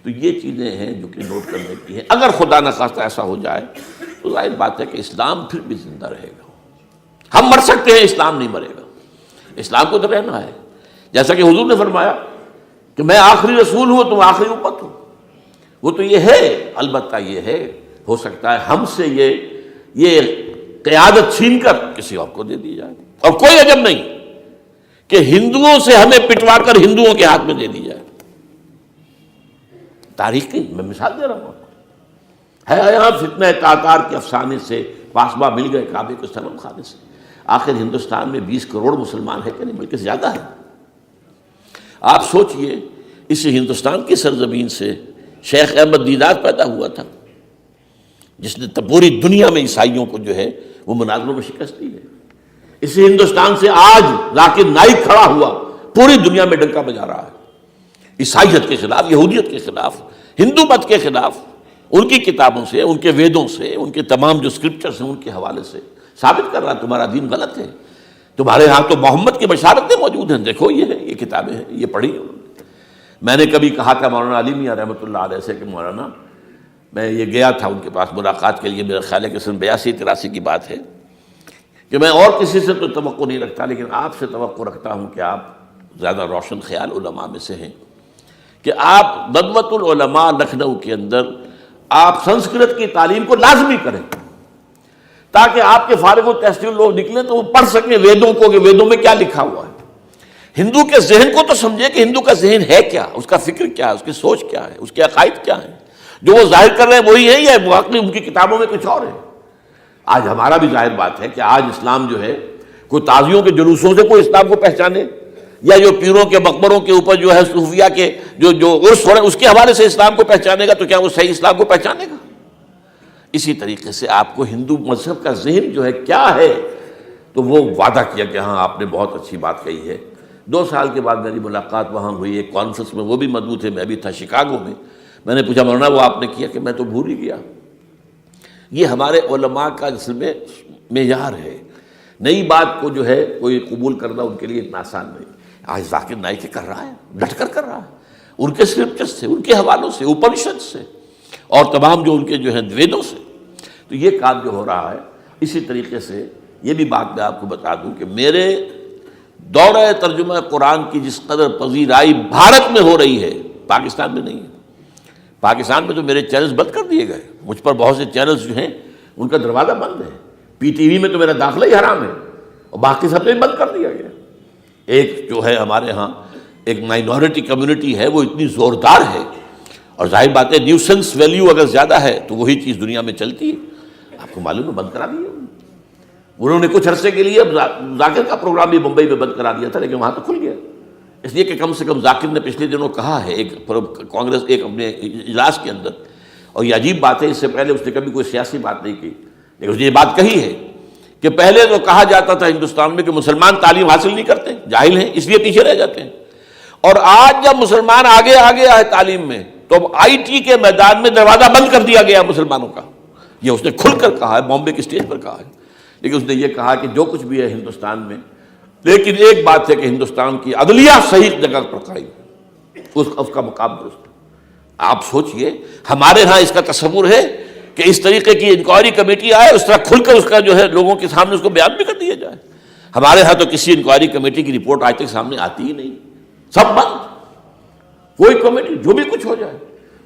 تو یہ چیزیں ہیں جو کہ نوٹ کرنے کی ہیں. اگر خدا نہ خواستہ ایسا ہو جائے تو ظاہر بات ہے کہ اسلام پھر بھی زندہ رہے گا. ہم مر سکتے ہیں، اسلام نہیں مرے گا. اسلام کو تو رہنا ہے، جیسا کہ حضور نے فرمایا کہ میں آخری رسول ہوں، تم آخری امت ہو. وہ تو یہ ہے، البتہ یہ ہے ہو سکتا ہے ہم سے یہ قیادت چھین کر کسی اور کو دے دی جائے. اور کوئی عجب نہیں کہ ہندوؤں سے ہمیں پٹوا کر ہندوؤں کے ہاتھ میں دے دی جائے. تاریخ کی میں مثال دے رہا ہوں. ہے یہاں فتنہ تاتار کے افسانے سے، پاسباں مل گئے کعبے کو صنم خانے سے. آخر ہندوستان میں 20 کروڑ مسلمان ہے کہ نہیں، بلکہ زیادہ ہے. آپ سوچئے اس ہندوستان کی سرزمین سے شیخ احمد دیدات پیدا ہوا تھا، جس نے پوری دنیا میں عیسائیوں کو جو ہے وہ مناظروں میں شکست دی ہے. اسی ہندوستان سے آج ذاکر نائک کھڑا ہوا، پوری دنیا میں ڈنکا بجا رہا ہے عیسائیت کے خلاف، یہودیت کے خلاف، ہندو مت کے خلاف. ان کی کتابوں سے، ان کے ویدوں سے، ان کے تمام جو اسکرپچرز ہیں ان کے حوالے سے ثابت کر رہا ہے تمہارا دین غلط ہے. تمہارے ہاں تو محمد کی بشارتیں موجود ہیں، دیکھو یہ ہے، یہ کتابیں ہیں، یہ پڑھی انہوں نے. میں نے کبھی کہا تھا مولانا علی میاں رحمۃ اللہ علیہ سے کہ مولانا، میں یہ گیا تھا ان کے پاس ملاقات کے لیے، میرا خیال ہے کہ سن 82-83 کی بات ہے، کہ میں اور کسی سے تو توقع نہیں رکھتا لیکن آپ سے توقع رکھتا ہوں کہ آپ زیادہ روشن خیال علماء میں سے ہیں، کہ آپ ندوۃ العلماء لکھنؤ کے اندر آپ سنسکرت کی تعلیم کو لازمی کریں، تاکہ آپ کے فارغ التحصیل لوگ نکلیں تو وہ پڑھ سکیں ویدوں کو کہ ویدوں میں کیا لکھا ہوا ہے. ہندو کے ذہن کو تو سمجھے کہ ہندو کا ذہن ہے کیا، اس کا فکر کیا ہے، اس کی سوچ کیا ہے، اس کے عقائد کیا ہیں. جو وہ ظاہر کر رہے ہیں وہی ہے یا واقعی ان کی کتابوں میں کچھ اور ہے. آج ہمارا بھی ظاہر بات ہے کہ آج اسلام جو ہے کوئی تازیوں کے جلوسوں سے کوئی اسلام کو پہچانے، یا جو پیروں کے مقبروں کے اوپر جو ہے صوفیہ کے جو عرس ہو رہے ہیں اس کے حوالے سے اسلام کو پہچانے گا، تو کیا وہ صحیح اسلام کو پہچانے گا؟ اسی طریقے سے آپ کو ہندو مذہب کا ذہن جو ہے کیا ہے، تو وہ وعدہ کیا کہ ہاں آپ نے بہت اچھی بات کہی ہے۔ 2 سال کے بعد میری ملاقات وہاں ہوئی ایک کانفرنس میں، وہ بھی موجود تھے، میں بھی تھا شکاگو میں۔ میں نے پوچھا مولانا وہ آپ نے کیا؟ کہ میں تو بھول ہی گیا۔ یہ ہمارے علماء کا اصل میں معیار ہے، نئی بات کو جو ہے کوئی قبول کرنا ان کے لیے اتنا آسان نہیں۔ آج ذاکر نائک کر رہا ہے، ڈٹ کر کر رہا ہے، ان کے اسکرپچرز سے، ان کے حوالوں سے، اپنشد سے، اور تمام جو ان کے جو ہیں ویدوں سے، تو یہ کام جو ہو رہا ہے۔ اسی طریقے سے یہ بھی بات میں آپ کو بتا دوں کہ میرے دورہ ترجمہ قرآن کی جس قدر پذیرائی بھارت میں ہو رہی ہے، پاکستان میں نہیں ہے۔ پاکستان میں تو میرے چینلز بند کر دیے گئے، مجھ پر بہت سے چینلز جو ہیں ان کا دروازہ بند ہے، پی ٹی وی میں تو میرا داخلہ ہی حرام ہے، اور باقی سب نے بند کر دیا گیا۔ ایک جو ہے ہمارے ہاں ایک مائنورٹی کمیونٹی ہے، وہ اتنی زوردار ہے، اور ظاہر بات ہے نیوسنس ویلیو اگر زیادہ ہے تو وہی چیز دنیا میں چلتی ہے۔ آپ کو معلوم ہے بند کرا دیا انہوں نے کچھ عرصے کے لیے۔ ذاکر کا پروگرام بھی ممبئی میں بند کرا دیا تھا، لیکن وہاں تو کھل گیا، اس لیے کہ کم سے کم ذاکر نے پچھلے دنوں کہا ہے ایک کانگریس ایک اپنے اجلاس کے اندر، اور یہ عجیب بات ہے، اس سے پہلے اس نے کبھی کوئی سیاسی بات نہیں کی، لیکن اس نے یہ بات کہی ہے کہ پہلے تو کہا جاتا تھا ہندوستان میں کہ مسلمان تعلیم حاصل نہیں کرتے، جاہل ہیں، اس لیے پیچھے رہ جاتے ہیں، اور آج جب مسلمان آگے آئے تعلیم میں، تو اب آئی ٹی کے میدان میں دروازہ بند کر دیا گیا مسلمانوں کا۔ یہ اس نے کھل کر کہا ہے، بامبے کی اسٹیج پر کہا ہے، لیکن اس نے یہ کہا کہ جو کچھ بھی ہے ہندوستان میں، لیکن ایک بات ہے کہ ہندوستان کی عدلیہ صحیح جگہ پر قائم ہے، اس کا مقام درست ہے۔ آپ سوچئے ہمارے ہاں اس کا تصور ہے کہ اس طریقے کی انکوائری کمیٹی آئے، اس طرح کھل کر اس کا جو ہے لوگوں کے سامنے اس کو بیان بھی کر دیا جائے۔ ہمارے ہاں تو کسی انکوائری کمیٹی کی رپورٹ آج تک سامنے آتی ہی نہیں، سب بند، کوئی کمیٹی جو بھی کچھ ہو جائے،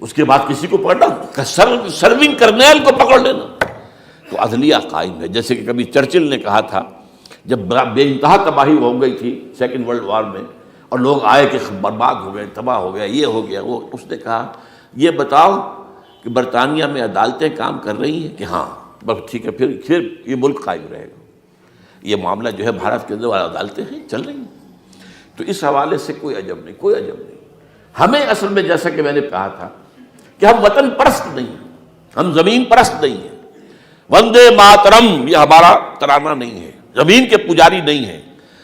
اس کے بعد کسی کو پکڑنا، سرونگ کرنیل کو پکڑ لینا، تو عدلیہ قائم ہے۔ جیسے کہ کبھی چرچل نے کہا تھا جب بے انتہا تباہی ہو گئی تھی سیکنڈ ورلڈ وار میں، اور لوگ آئے کہ برباد ہو گئے، تباہ ہو گیا، یہ ہو گیا وہ، اس نے کہا یہ بتاؤ کہ برطانیہ میں عدالتیں کام کر رہی ہیں؟ کہ ہاں، بس ٹھیک ہے، پھر یہ ملک قائم رہے گا۔ یہ معاملہ جو ہے بھارت کے اندر عدالتیں ہیں، چل رہی ہیں، تو اس حوالے سے کوئی عجب نہیں، کوئی عجب نہیں۔ ہمیں اصل میں جیسا کہ میں نے کہا تھا کہ ہم وطن پرست نہیں ہیں، ہم زمین پرست نہیں ہیں۔ وندے ماترم یہ ہمارا ترانہ نہیں ہے، زمین کے پجاری نہیں ہیں،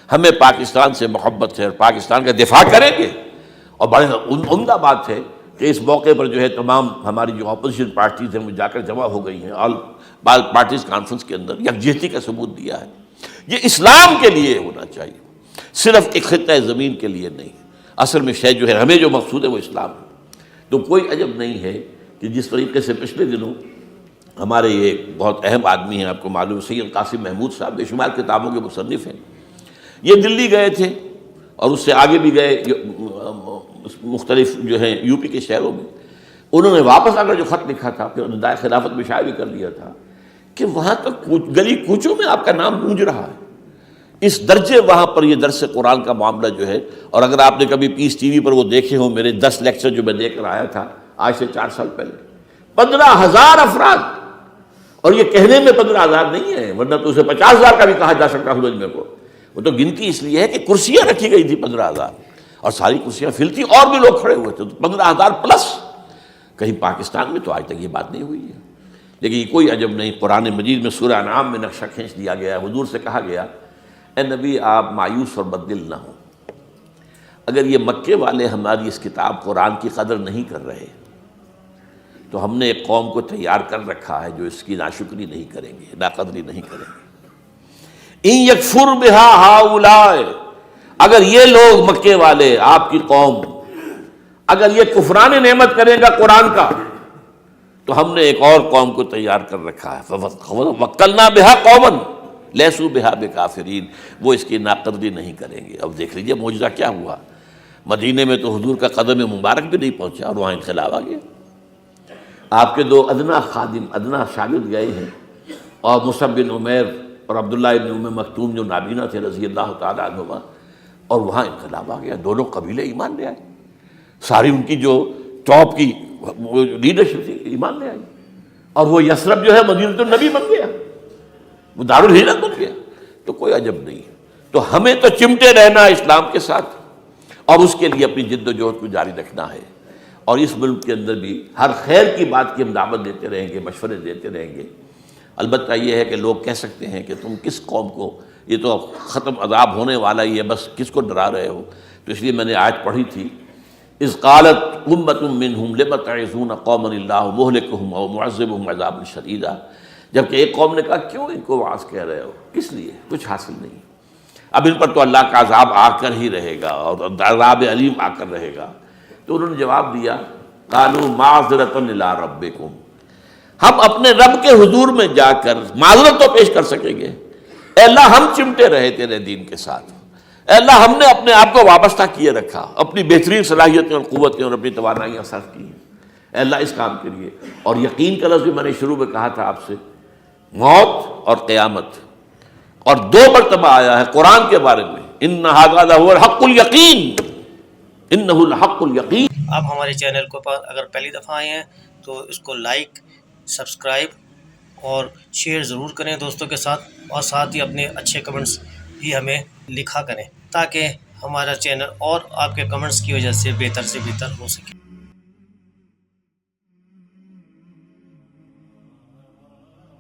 ہمیں پاکستان سے محبت ہے اور پاکستان کا دفاع کریں گے۔ اور بڑے عمدہ بات ہے کہ اس موقع پر جو ہے تمام ہماری جو اپوزیشن پارٹیز ہیں وہ جا کر جمع ہو گئی ہیں، آل پارٹیز کانفرنس کے اندر یکجہتی کا ثبوت دیا ہے۔ یہ اسلام کے لیے ہونا چاہیے، صرف ایک خطہ زمین کے لیے نہیں۔ اصل میں شے جو ہے ہمیں جو مقصود ہے وہ اسلام ہے۔ تو کوئی عجب نہیں ہے کہ جس طریقے سے پچھلے دنوں ہمارے یہ بہت اہم آدمی ہیں، آپ کو معلوم، سید قاسم محمود صاحب بے شمار کتابوں کے مصنف ہیں، یہ دلی گئے تھے اور اس سے آگے بھی گئے مختلف جو ہیں یو پی کے شہروں میں۔ انہوں نے واپس آ کر جو خط لکھا تھا، پھر دائے خلافت میں شائع بھی کر دیا تھا کہ وہاں تک گلی کوچوں میں آپ کا نام گونج رہا ہے، اس درجے وہاں پر یہ درس قرآن کا معاملہ جو ہے۔ اور اگر آپ نے کبھی پیس ٹی وی پر وہ دیکھے ہوں میرے 10 لیکچر جو میں دے کر آیا تھا آج سے 4 سال پہلے، 15,000 افراد، اور یہ کہنے میں 15,000 نہیں ہے، ورنہ تو اسے 50,000 کا بھی کہا جا سکتا سمجھ میں کو۔ وہ تو گنتی اس لیے ہے کہ کرسیاں رکھی گئی تھی 15,000، اور ساری کرسیاں فل تھی، اور بھی لوگ کھڑے ہوئے تھے، 15,000 پلس۔ کہیں پاکستان میں تو آج تک یہ بات نہیں ہوئی ہے، لیکن یہ کوئی عجب نہیں۔ قرآن مجید میں سورہ انعام میں نقشہ کھینچ دیا گیا ہے، حضور سے کہا گیا اے نبی آپ مایوس اور بددل نہ ہوں، اگر یہ مکے والے ہماری اس کتاب قرآن کی قدر نہیں کر رہے تو ہم نے ایک قوم کو تیار کر رکھا ہے جو اس کی ناشکری نہیں کریں گے، ناقدری نہیں کریں گے۔ ان یکفر بہا ہؤلاء، اگر یہ لوگ مکے والے آپ کی قوم اگر یہ کفران نعمت کرے گا قرآن کا، تو ہم نے ایک اور قوم کو تیار کر رکھا ہے، وَوَكَّلْنَا بِهَا قَوْمًا لَيْسُوا بِهَا بِكَافِرِينَ، وہ اس کی ناقدری نہیں کریں گے۔ اب دیکھ لیجئے معجزہ کیا ہوا، مدینے میں تو حضور کا قدم مبارک بھی نہیں پہنچا اور وہاں انقلاب آ گیا۔ آپ کے 2 ادنا خادم، ادنا شاگرد گئے ہیں، اور مصعب بن عمیر اور عبداللہ ابن ام مکتوم جو نابینا تھے رضی اللہ تعالیٰ عنہما، اور وہاں انقلاب آ گیا، دونوں قبیلے ایمان لے آئے، ساری ان کی جو ٹاپ کی لیڈرشپ تھی ایمان لے آئی، اور وہ یثرب جو ہے مدینۃ النبی بن گیا، وہ دارالہجرت بن گیا۔ تو کوئی عجب نہیں ہے، تو ہمیں تو چمٹے رہنا اسلام کے ساتھ، اور اس کے لیے اپنی جد و جہد کو جاری رکھنا ہے۔ اور اس ملک کے اندر بھی ہر خیر کی بات کی ہم دعوت دیتے رہیں گے، مشورے دیتے رہیں گے۔ البتہ یہ ہے کہ لوگ کہہ سکتے ہیں کہ تم کس قوم کو، یہ تو ختم عذاب ہونے والا ہی ہے، بس کس کو ڈرا رہے ہو؟ تو اس لیے میں نے آیت پڑھی تھی، اذ قالت امۃ منہم لم تعظون قوما اللہ مہلکہم او معذبہم عذابا شدیدا، جبکہ ایک قوم نے کہا کیوں ان کو وعظ کہہ رہے ہو، کس لیے؟ کچھ حاصل نہیں، اب ان پر تو اللہ کا عذاب آ کر ہی رہے گا اور عذاب علیم آ کر رہے گا۔ تو انہوں نے جواب دیا، قالوا معذرۃ الی ربکم، ہم اپنے رب کے حضور میں جا کر معذرت تو پیش کر سکیں گے، اے اللہ ہم چمٹے رہے تیرے دین کے ساتھ، اے اللہ ہم نے اپنے آپ کو وابستہ کیے رکھا، اپنی بہترین صلاحیتیں اور قوتیں اور اپنی توانائیاں صرف کی ہیں اے اللہ اس کام کے لیے۔ اور یقین کا لفظ بھی میں نے شروع میں کہا تھا آپ سے، موت اور قیامت، اور 2 مرتبہ آیا ہے قرآن کے بارے میں، ان ھذا لہو الحق الیقین، انہ الحق الیقین۔ آپ ہمارے چینل کو پر اگر پہلی دفعہ آئے ہیں تو اس کو لائک، سبسکرائب اور شیئر ضرور کریں دوستوں کے ساتھ، اور ساتھ ہی اپنے اچھے کمنٹس بھی ہمیں لکھا کریں تاکہ ہمارا چینل اور آپ کے کمنٹس کی وجہ سے بہتر ہو سکے۔